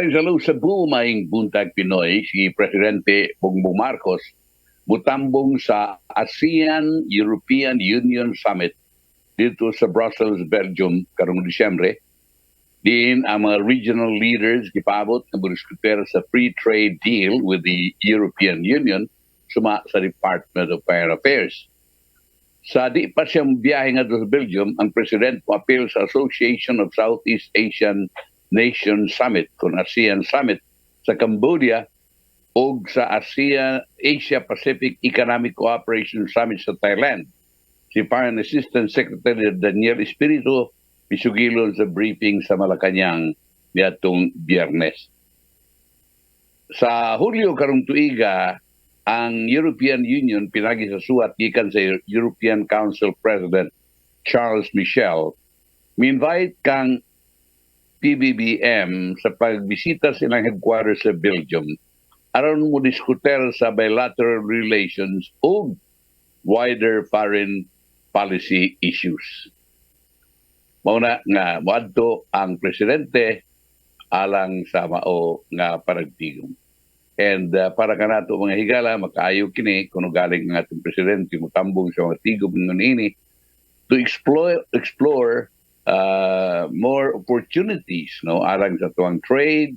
Morning sa Cebu, maing Buntag Pinoy, si Presidente Bongbong Marcos, butambong sa ASEAN-European Union Summit dito sa Brussels, Belgium, karong Disyembre. Din ang mga regional leaders gipaabot na diskuter sa free trade deal with the European Union suma sa Department of Foreign Affairs. Sa di pa siyang biyahe nga sa Belgium, ang President mo-appeal sa Association of Southeast Asian Nation Summit kung ASEAN Summit sa Cambodia o sa Asia Pacific Economic Cooperation Summit sa Thailand. Si Foreign Assistant Secretary Daniel Espiritu misugilon sa briefing sa Malacanang niadtong Biyernes. Sa Hulyo karong tuiga, ang European Union pinagi sa suwat gikan sa European Council President Charles Michel, mi-invite kang PBBM sa pagbisita silang headquarters sa Belgium aron mo diskuter sa bilateral relations o wider foreign policy issues. Mauna nga moadto ang presidente alang sa mao nga paragtigom. And para kanato mga higala, makaayo kini kuno galing ng ating presidente mutambong sa mga tigom ng ini to explore more opportunities no alang sa tuwang trade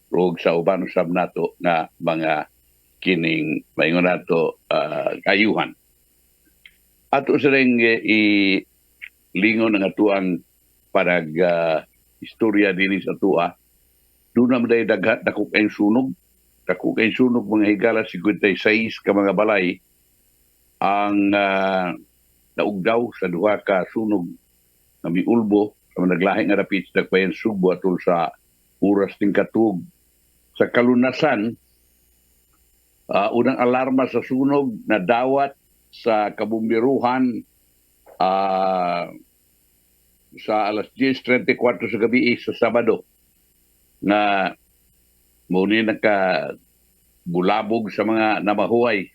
ug sa uban usab nato nga mga kining maingon nato kayuhan. Ato sa ring lingon ng atuang parag istorya din sa tua. Doon naman day dakok ang sunog. Dakok ang sunog mga higala 56 ka mga balay ang naugdaw sa duha ka sunog na miulbo sa naglahi nga dapit sa Dagpayan Subo atol sa oras ting katug. Sa kalunasan, unang alarma sa sunog na dawat sa kabumbiruhan sa alas 10:34 sa gabi sa Sabado na muna nakabulabog sa mga namahuay.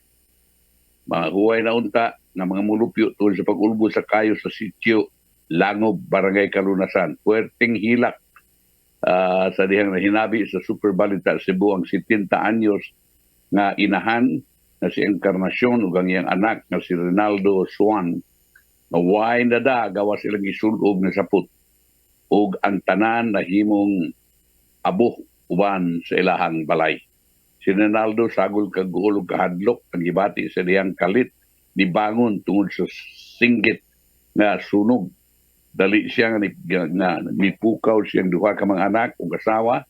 Mga huway na unta na mga mulupyo tungkol sa pag-ulbo sa kayo sa sitio Langob, Barangay Kalunasan. Puwerteng hilak sa dihang hinabi sa Super Balita Cebu ang 70 anyos nga inahan na si Encarnacion ug ang iyang anak na si Rinaldo Swan. Naway na da, gawas ilang isulog na sapot. O ang tanan na himong abo uban sa ilahang balay. Si Rinaldo sagol kag-uulog kahadlok ang gibati sa diyang kalit ni bangon tungod sa singgit nga sunog. Dali siya nga nipukaw siyang duha ka mga anak o kasawa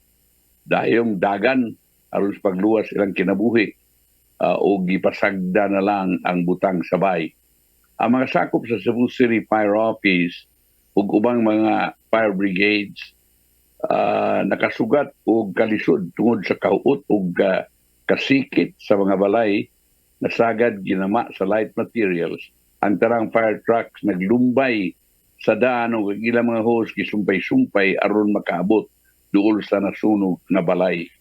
dahil dagan aron sa pagluwas ilang kinabuhi o gipasagda na lang ang butang sabay. Ang mga sakop sa Cebu City Fire Office ug ubang mga fire brigades nakasugat og kalisod tungod sa kauot ug kasikit sa mga balay nasagad ginama sa light materials. Ang tarang fire trucks naglumbay sa daan ug ilang mga hose gisumpay-sumpay aron makaabot duol sa nasunog na balay.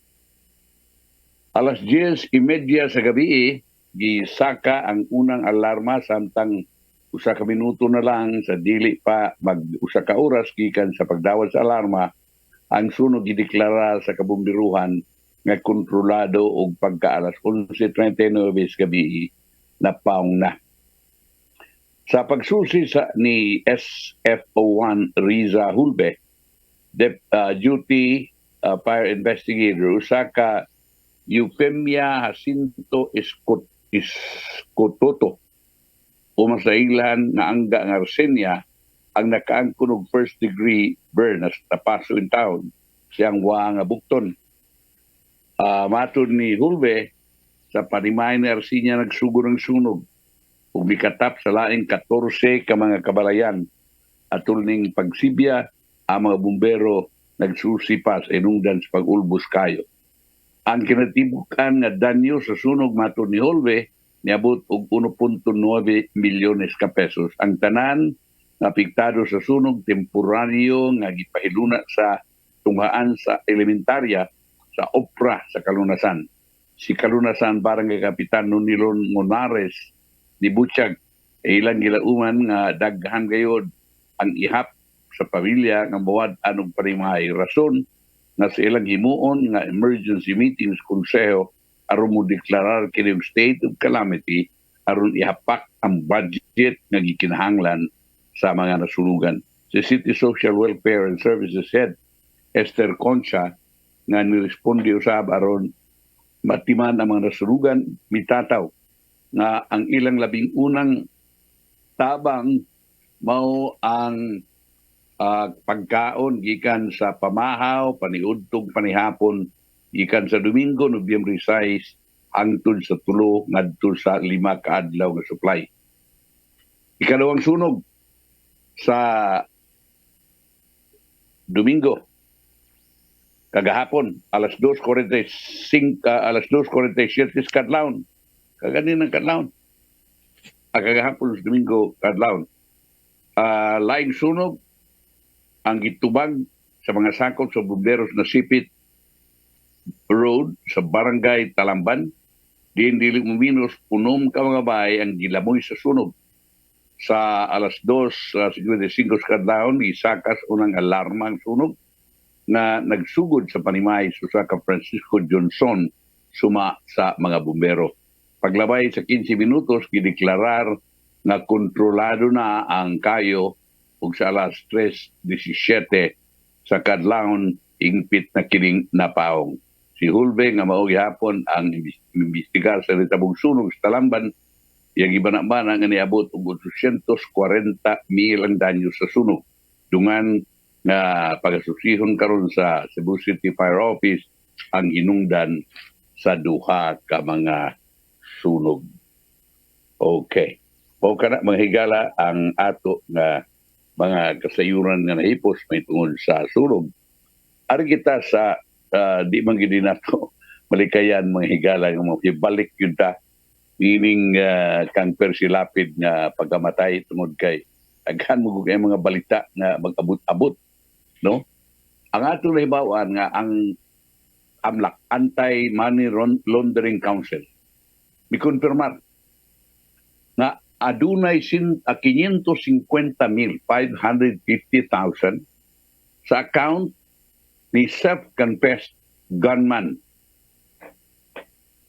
Alas 10:30 sa gabi gisaka ang unang alarma samtang usa ka minuto na lang sa dili pa mag-usa ka oras gikan sa pagdawat sa alarma ang sunog gideklara sa kabumbiruhan nga kontrolado og pagka alas 11:39 sa gabi na paong na. Sa pagsusi ni SFO1 Riza Hulbe, duty fire investigator, usa ka Eufemia Jacinto Escototo o masailan nga angga nga Arsenia ang nakaangkon og first degree burn na tapaso in town siyang wa nga bukton. Matod ni Hulbe sa panimay ni Arsenia nagsugo ng sunog ug mikatap sa laing 14 ka mga kabalayan atol ning pagsibya ang mga bumbero nagsusi pa sa inungdan sa pag-ulbos kayo. Ang kinatibukan nga danyo sa sunog matod ni Hulbe niabot og 1.9 milyones ka pesos. Ang tanan na apektado sa sunog temporaryo nga gipahiluna sa tunghaan sa elementarya sa Opera sa Kalunasan. Si Kalunasan Barangay Kapitan Nonilon Monares ni Buntag ilang gilauman nga daghan gayod ang ihap sa pamilya nga mawad anong parimahay rason nga sa ilang himuon nga emergency meetings konseho aron mo deklarar kini og state of calamity aron ihapak ang budget nga gikinahanglan sa mga nasulugan. Si City Social Welfare and Services Head Esther Concha nga niresponde usab aron matiman ang mga nasulugan mitataw nga ang ilang labing unang tabang mao ang pagkaon gikan sa pamahaw, paniudtog, panihapon gikan sa Domingo, Nobyembre 6 hangtod sa 3 ngadto sa 5 ka adlaw nga supply. Ikalawang sunog sa Domingo kagahapon alas 2:45 alas 2:47 kadlawon. Kaganin ng kadlawon. Kagahapon sa Domingo kadlawon. Laing sunog ang gitubag sa mga sakop sa bomberos na Sipit Road sa Barangay Talamban. Dili muminos punom ka mga bahay ang gilamoy sa sunog. Sa alas 2:55 kadlawon gisakas unang alarma ang sunog na nagsugod sa panimay sa ka Francisco Johnson suma sa mga bombero. Paglabay sa 15 minutos gideklarar na kontrolado na ang kayo ug sa alas 3:17 sa kadlawon ingpit na kining napaong. Si Hulbe nga mao gihapon ang imbestigar sa nitabong sunog sa Talamban, yang ibana-bana nga niabot og 840,000 ang danyo sa sunog. Dungan nga pagasusihon karon sa Cebu City Fire Office ang hinungdan sa duha ka mga sunog. Okay. O kana mga higala ang ato nga mga kasayuran nga nahipos may tungod sa sunog. Ari kita sa di man gid nato malikayan mga higala nga mabalik yun ta meaning kang persilapid nga pagkamatay tungod kay aghan mo kay mga balita nga mag-abot-abot, no? Ang ato nahibawan nga ang AMLAC, Anti-Money Laundering Council, mikonfirmar na adunay 550,000 sa account ni self-confessed gunman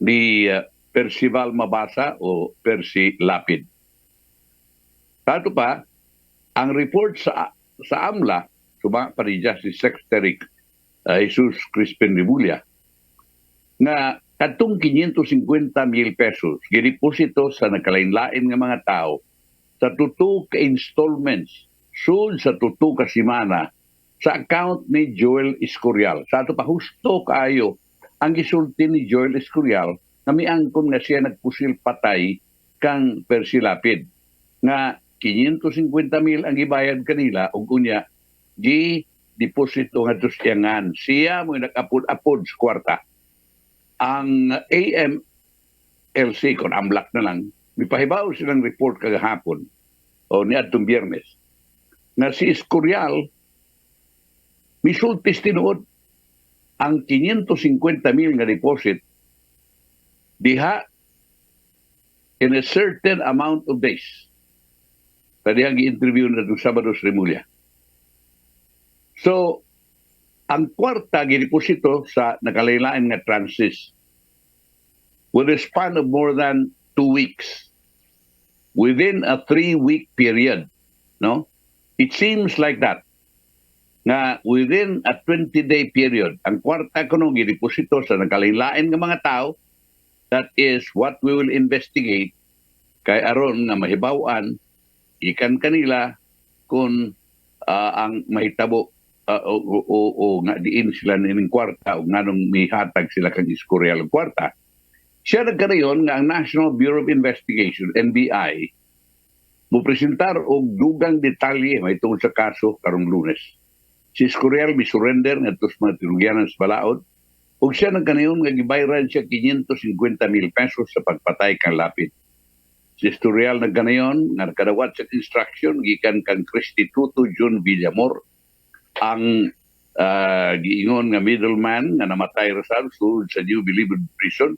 ni Percival Mabasa o Percy Lapid. Tato pa, ang report sa AMLA, suma pa ni Justice Secretary Jesus Crispin Rimulya, na katong 550,000 pesos gideposito sa nagkalain-lain nga mga tao sa tuto ka installments sud sa tuto ka semana sa account ni Joel Escorial. Sa ato pa husto kaayo ang gisulti ni Joel Escorial na miangkon nga siya nagpusil patay kang Percy Lapid nga 550,000 ang ibayad kanila ug unya deposito nga tusyangan siya mo nag-apod-apod sa kwarta. Ang AMLC, kung AMLAC na lang, may pahibaw silang report kagahapon o niadtong Biyernes na si Escorial misultis tinuod ang 550,000 nga deposit diha in a certain amount of days. Tadi ang i-interview na itong Sabado sa Rimulya. So, ang kwarta gideposito sa nakalain nga tranches with a span of more than 2 weeks within a 3-week period, no? It seems like that nga within a 20-day period ang kwarta kuno gideposito sa nakalain nga mga tao. That is what we will investigate kay aron nga mahibaw-an ikan kanila kung ang mahitabo o nga diin sila ning kwarta o nganong mihatag sila kang Escorial kwarta. Siya nagkarayon nga ang National Bureau of Investigation, NBI, mo presentar og dugang detalye may tungkol sa kaso karong Lunes. Si Escorial misurrender ngadto sa mga tinugyanan sa balaod ug siya nagkanayon nga gibayran siya 550,000 pesos sa pagpatay kang Lapid. Si Escorial nagkanayon nga nakadawat sa instruction gikan kang Cristituto John Villamor ang giingon nga middleman nga namatay ra sa New Bilibid Prison.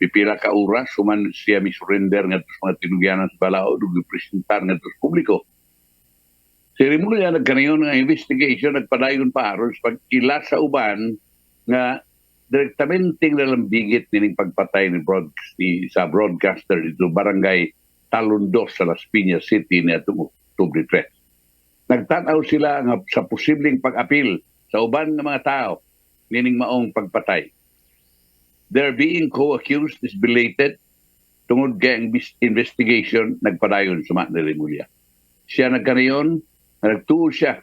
Pipila ka oras human siya misurrender ngadto sa mga tinugyanan sa balaod ug gipresentar ngadto sa publiko. Si Rimulya nagkanayon nga investigation, nagpadayon pa aron pag ila sa uban nga direktamente nalambigit nining pagpatay sa broadcaster dito barangay Talundos sa Las Piñas City ni atong Octubre 3. Nagtanaw sila nga sa posibleng pag-apil sa uban ng mga tao nining maong pagpatay. Their being co-accused is belated tungod kay ang investigation nagpadayon sa ni Rimulya. Siya nagkanayon, nagtuo siya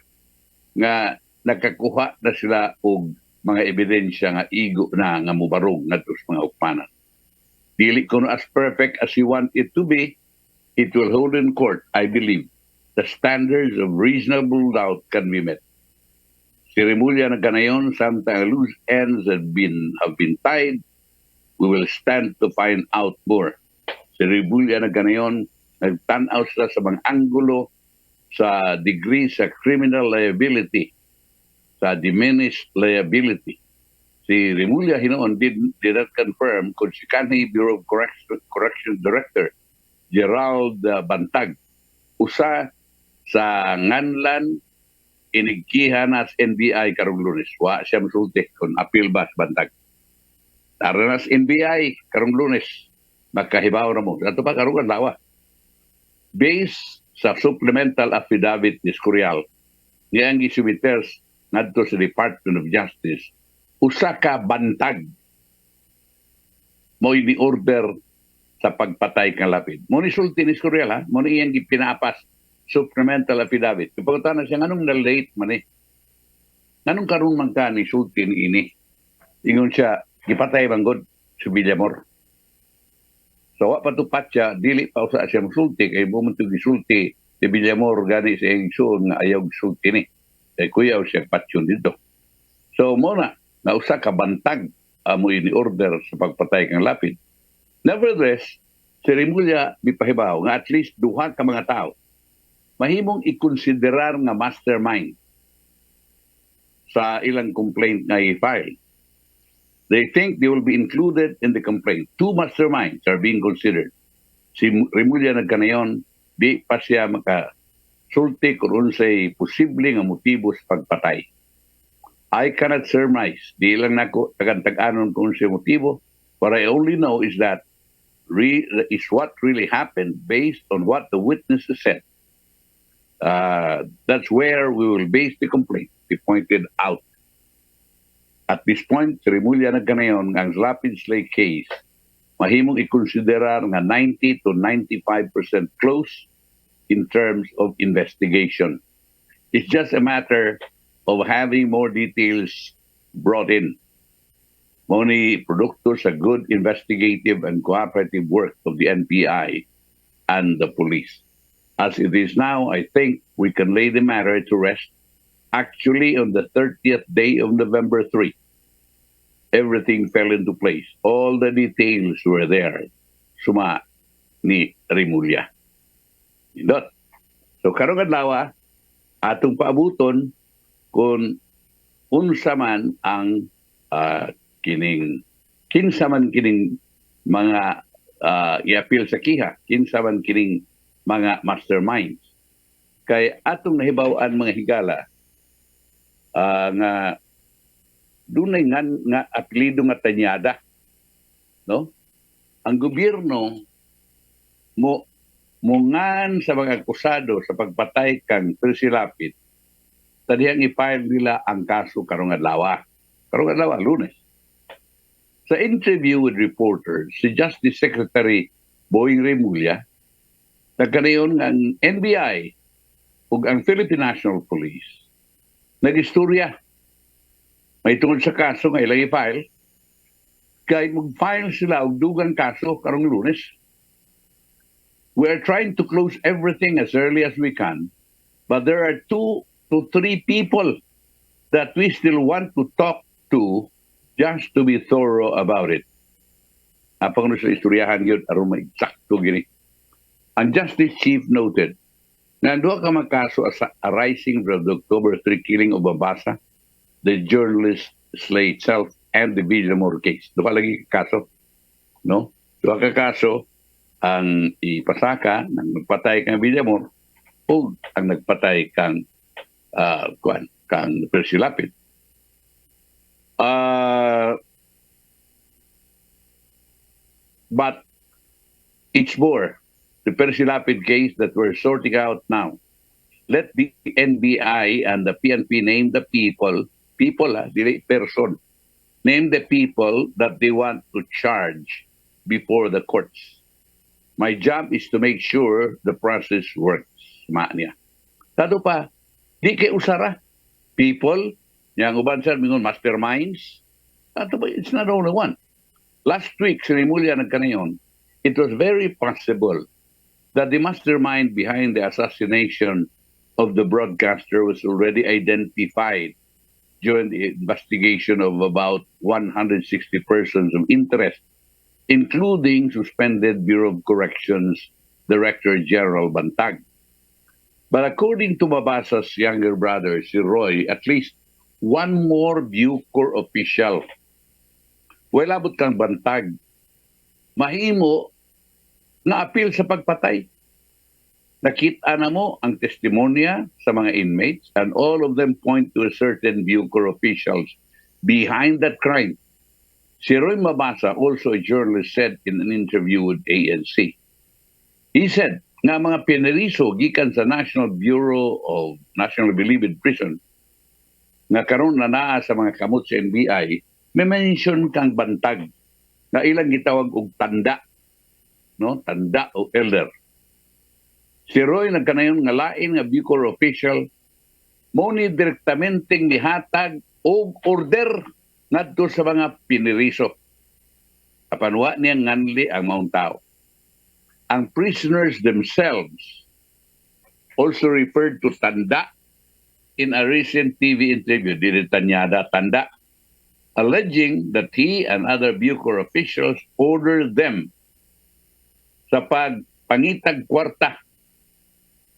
nga nakakuha na sila og mga ebidensya nga igo na nga mubarog ngadto sa mga ukmanan. Dili kuno as perfect as you want it to be, it will hold in court, I believe. The standards of reasonable doubt can be met. Si Rimulya nagkanayon, samtang loose ends have been tied, we will stand to find out more. Si Rimulya nagkanayon, nagtanaw sila sa mga anggulo sa degree sa criminal liability, sa diminished liability. Si Rimulya hinoon did not confirm kung si kanhi Bureau of Correction Director Gerald Buntag usa sa nganlan inigkihan as NBI karong Lunes. Wa siya musulti kung appeal ba sa Buntag. Taranas NBI karong Lunes makahibaw na mo. Ato pa karong adlaw. Based sa supplemental affidavit ni Escorial, niyang isubiters ngadto sa Department of Justice, usa ka bantag mo ni order sa pagpatay kang lapid. Mo ni sulti ni Escorial, ha? Mo ni iyang gipinapas supplemental affidavit. Kapag siya, anong na-late man eh? Anong karoon man ka ni sulti ni ini? Ingon siya, gipatay banggod sa Villamor. So, wa patupat siya, dili pa usa siya musulti, kay bumunto gisulti si Villamor gani sa iyang suon nga ayaw gisulti ni. Kay kuyaw siya patsyon dito. So, muna, na usa ka bantag mo ini order sa pagpatay kang lapid. Nevertheless, si Rimulya mipahibaw nga at least duha ka mga tao mahimong ikonsiderar nga mastermind sa ilang complaint nga i-file. They think they will be included in the complaint. 2 masterminds are being considered. Si Rimulya nagkanayon, di pa siya makasulti kung unsay posible nga motibo sa pagpatay. I cannot surmise. Di lang nako tagantag-anon kung unsay motibo. What I only know is that is what really happened based on what the witnesses said. That's where we will base the complaint. They pointed out. At this point, si Rimulya nagkanayon nga ang Lapid Slay case mahimong ikonsiderar nga 90 to 95% close in terms of investigation. It's just a matter of having more details brought in. Moni produkto sa good investigative and cooperative work of the NPI and the police. As it is now, I think we can lay the matter to rest. Actually, on the 30th day of November 3, everything fell into place. All the details were there. Suma ni Rimulya. Indot. So karong adlaw atong paabuton kung unsa man ang kinsa man kining mga i-appeal sa kiha, kinsa man kining mga masterminds. Kay atong nahibaw-an mga higala nga dunay nga apelido nga tanyada, no? Ang gobyerno mungan sa mga akusado sa pagpatay kang Prisilapit, tadihang i-file nila ang kaso karong adlaw. Karong adlaw, Lunes. Sa interview with reporters, si Justice Secretary Boying Rimulya nagkanayon nga ang NBI ug ang Philippine National Police nag-istorya. May tungod sa kaso nga ilang i-file, kaya mag-file sila og dugang kaso karong Lunes. We are trying to close everything as early as we can, but there are 2 to 3 people that we still want to talk to just to be thorough about it. Apang sa istoryahan yun, aron ma-exacto gini. Ang Justice Chief noted na duha ka magkaso arising from the October 3 killing of Babasa, the journalist Slay itself, and the Villamor case. Duha lagi kaso. No? Duha ka kaso ang ipasaka ng magpatay kang Villamor o ang nagpatay kang kang Persilapid. But it's more the Persilapid case that we're sorting out now. Let the NBI and the PNP name the people, dili person, name the people that they want to charge before the courts. My job is to make sure the process works. Niya. Tado pa, di kay usara. People, yang uban sa mingon masterminds. Tado pa, it's not only one. Last week, sinimulya nagkanayon, it was very possible that the mastermind behind the assassination of the broadcaster was already identified during the investigation of about 160 persons of interest, including suspended Bureau of Corrections Director General Buntag. But according to Mabasa's younger brother, si Roy, at least one more Bucor official, abot kang Buntag, mahimo na appeal sa pagpatay. Nakita na mo ang testimonya sa mga inmates and all of them point to a certain Bucor officials behind that crime. Si Roy Mabasa, also a journalist, said in an interview with ANC. He said nga mga pineriso gikan sa National Bureau of National Bilibid Prison nga karon na naa sa mga kamot sa NBI, may mention kang Buntag na ilang gitawag og tanda, no? Tanda o elder. Si Roy nagkanayon nga lain nga Bucor official mo ni direktamenteng nihatag og order ngadto sa mga piniriso. Apan wa niya nganli ang maong tao. Ang prisoners themselves also referred to tanda in a recent TV interview, Tanyada Tanda, alleging that he and other Bucor officials ordered them sa pagpangitag kwarta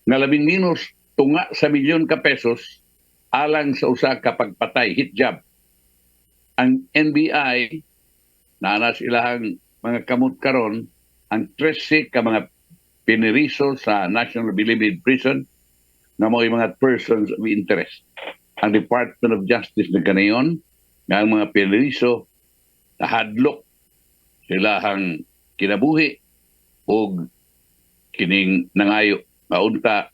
nga labing minus tunga sa milyon ka pesos alang sa usa ka pagpatay, hit job. Ang NBI, na ilahang mga kamot karon, ang 13 ka mga piniriso sa National Bilibid Prison na mga persons of interest. Ang Department of Justice na ganayon, nga ang mga piniriso nahadlok silahang kinabuhi o kining nangayo maunta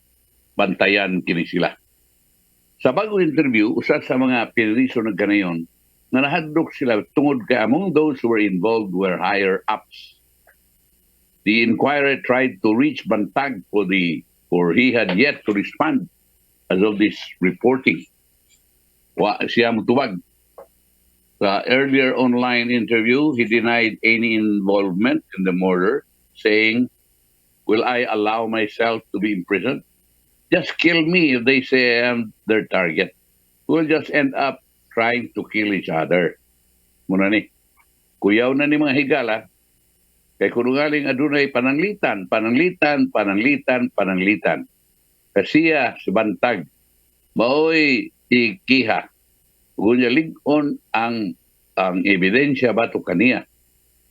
bantayan kini sila. Sa bagong interview, usa sa mga piniriso na ganayon na nahadlok sila tungod kay among those who were involved were higher ups. The inquirer tried to reach Buntag for he had yet to respond as of this reporting. Wa siya mutubag. Sa earlier online interview, he denied any involvement in the murder, saying, "Will I allow myself to be imprisoned? Just kill me if they say I am their target. We'll just end up trying to kill each other." Muna ni, kuyaw na ni mga higala, kay kunungaling adunay pananglitan. Kasiya si Buntag, maoy ikiha. Kunya ligon ang ebidensya bato kaniya.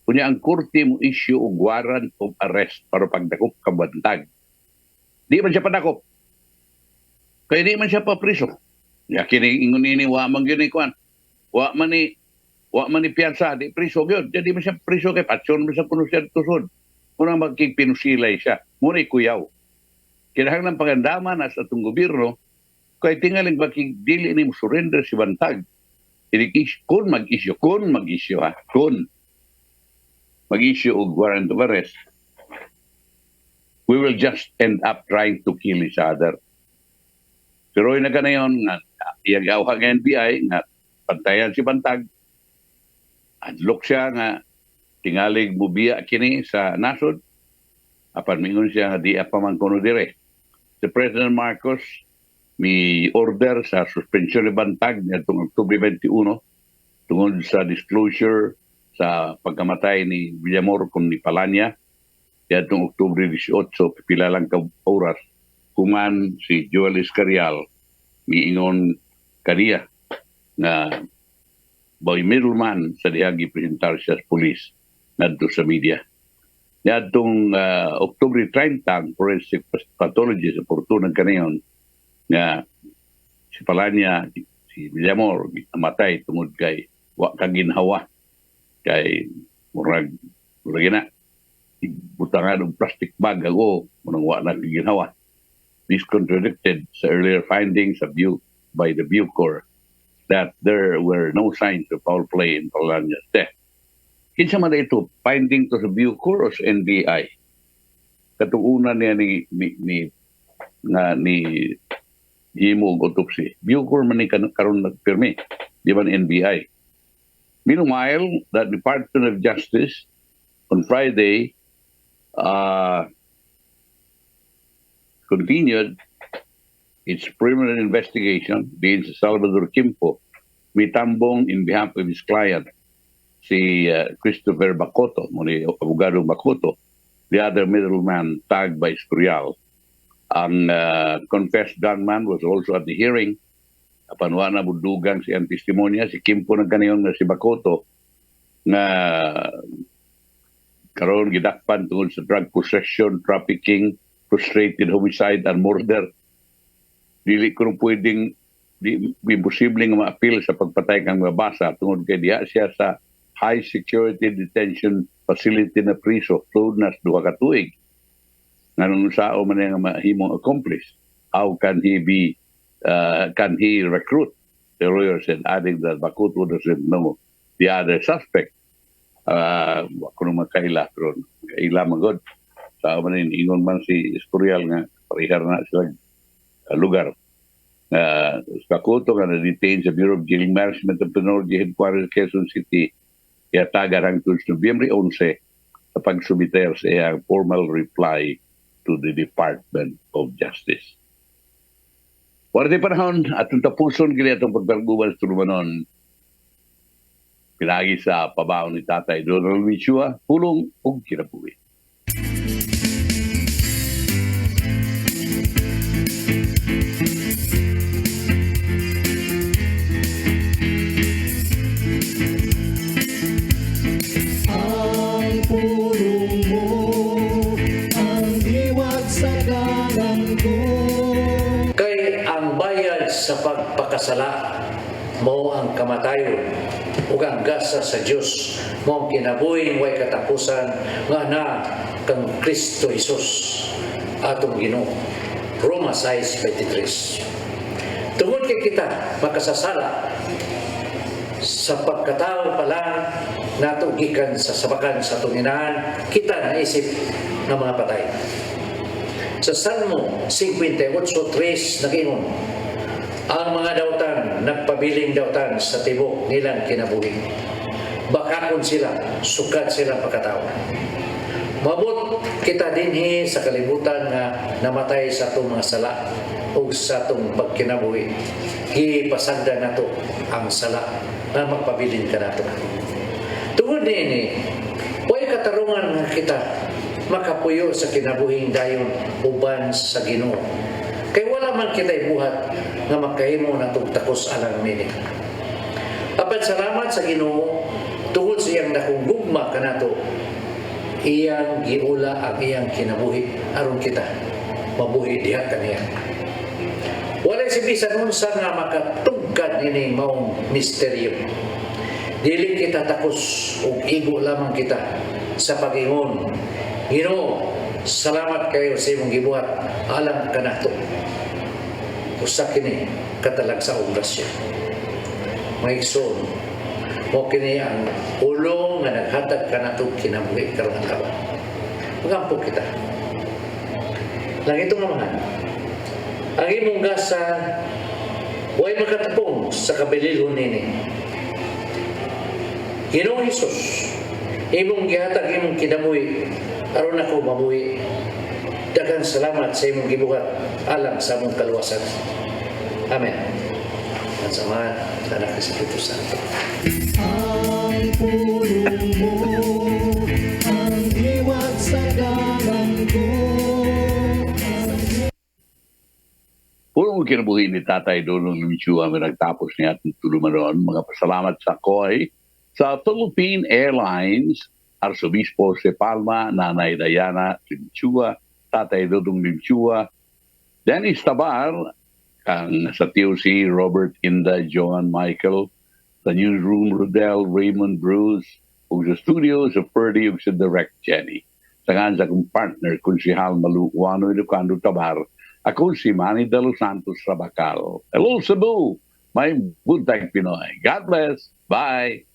Kunya ang korte mo issue og warrant of arrest para pagdakop ka Buntag. Di man siya padakop. Kaya di man siya papriso. Ya kini ingon ini wa man gyud ni kwan. Wa man ni piyansa di priso gyud. Di man siya priso kay patsyon man sa kuno siya tusod. Muna magkigpinusilay siya. Muna kuyaw. Kinahanglan pagandaman as atong gobyerno kay tingaling dili ni surrender si Buntag. Kung mag-issue og warrant of arrest, we will just end up trying to kill each other. Pero na ganayon nga iyagaw ang NBI nga pantayan si Buntag. Adlok siya nga tingalig mubiya kini sa nasod. Apan mingon siya nga di pa man kuno dire. Si President Marcos may order sa suspension ni Buntag nitong October 21 tungod sa disclosure sa pagkamatay ni Villamor kung ni Palanya. Nitong October 18, pipila lang ka oras, kuman si Joel Escarial miingon kaniya na boy middleman sa dihagi presentar siya sa police ngadto sa media. Yadtong October 30 ang forensic pathologist sa Portunan kanayon nga si Palanya, si Villamor, namatay tungod kay wa kaginhawa kay murag na butangan og plastic bag ako munang wa na kaginhawa. This contradicted sa earlier findings by the Bucor that there were no signs of foul play in Palanya's death. Kinsa man ito, finding to sa Bucor o sa NBI? Katuunan niya ni himo og autopsy. Bucor man ni karon nagpirmi, di man NBI. Meanwhile, the Department of Justice on Friday continued its preliminary investigation against Salvador Quimpo, mitambong in behalf of his client, si Christopher Bacoto, muli abogado Bacoto, the other middleman tagged by Escorial. Ang confessed gunman was also at the hearing. Apan wa na budugang siyang testimonya, si Quimpo na kanayon na si Bacoto na karon gidakpan tungod sa drug possession, trafficking, frustrated homicide, and murder. Dili ko pwedeng imposible nga ma-appeal sa pagpatay kang mga basa tungod kay diha siya sa high security detention facility na priso tungod na duha ka tuig. Nganong sao man nga mahimong accomplice? How can he recruit? The lawyer said, adding that Bacoto doesn't know the other suspect. Ako naman kaila, pero kaila magod. Sao man ingon man si Escorial nga parihar na sila lugar. Bacoto nga na-detain sa Bureau of Jail Management of Pinoy Headquarters Quezon City yataga hangtod sa Nobyembre 11 sa pagsubiter sa iyang formal reply to the Department of Justice. Wala tayo panahon at itong tapuson gili itong pagbarguban sa tulumanon pinagi sa pabaon ni Tatay Donald Michua, pulong o kinabuhi. Sa pagpakasala mo ang kamatayon ug ang gasa sa Dios mo ang kinabuhing way katapusan nga na kang Kristo Jesus atong Ginoo. Roma 6:23. Tungod kay kita makasasala sa pagkatao pa lang nato gikan sa sabakan sa tuninahan kita naisip ng mga patay. Sa Salmo 58:3 nagingon, ang mga dautan, nagpabiling dautan sa tibok nilang kinabuhi. Bakakon sila, sukat silang pagkatao. Mabot kita dinhi sa kalibutan nga namatay sa itong mga sala o sa itong pagkinabuhi. Gipasagda na to ang sala na magpabiling ka na to. Tungod din huwag katarungan nga kita makapuyo sa kinabuhing dayon uban sa Ginoo. Kaya wala man kita'y buhat nga makahimo na takos alang nini. Apan salamat sa Ginoo tungod sa iyang dakong gugma kanato, iyang giula ang iyang kinabuhi aron kita mabuhi diha kaniya. Walay si bisan unsa nga makatugkad ini maong misteryo. Dili kita takos ug igo lamang kita sa pagingon, Ginoo, salamat kayo sa imong gibuhat alang kanato. Usa kini katalagsa og grasya. Maigsoon mo kini ang ulong nga naghatag kanato kinabuhi karon ang kaban. Magampo kita. Lang itong naman, ang imong gasa way makatapong sa kabililhon nini. Ginoong Hesus, imong gihatag imong kinabuhi aron ako mabuhi. Daghang salamat sa imong gibuhat alang sa among kaluwasan. Amen. At samahan sa Anak ng Espiritu Santo. Ang pulong mo, ang iwag sa dalan ko. Pulong kinabuhi ni Tatay Donald Michua ang nagtapos niya at tulumanon. Mga pasalamat sa KOI, sa Philippine Airlines Arsobispo si Palma, Nanay Diana Limchua, Tatay Dudong Limchua, Dennis Tabar, kang sa TOC, Robert Inda, Joan Michael, sa newsroom, Rodel, Raymond Bruce, ug sa studio, sa Ferdy, ug sa Direct Jenny. Sa sa kong partner, kung si Hal Malukwano, Ilocano Tabar, ako si Manny De Los Santos Rabacal. Hello, Cebu! May Buntag Pinoy. God bless. Bye!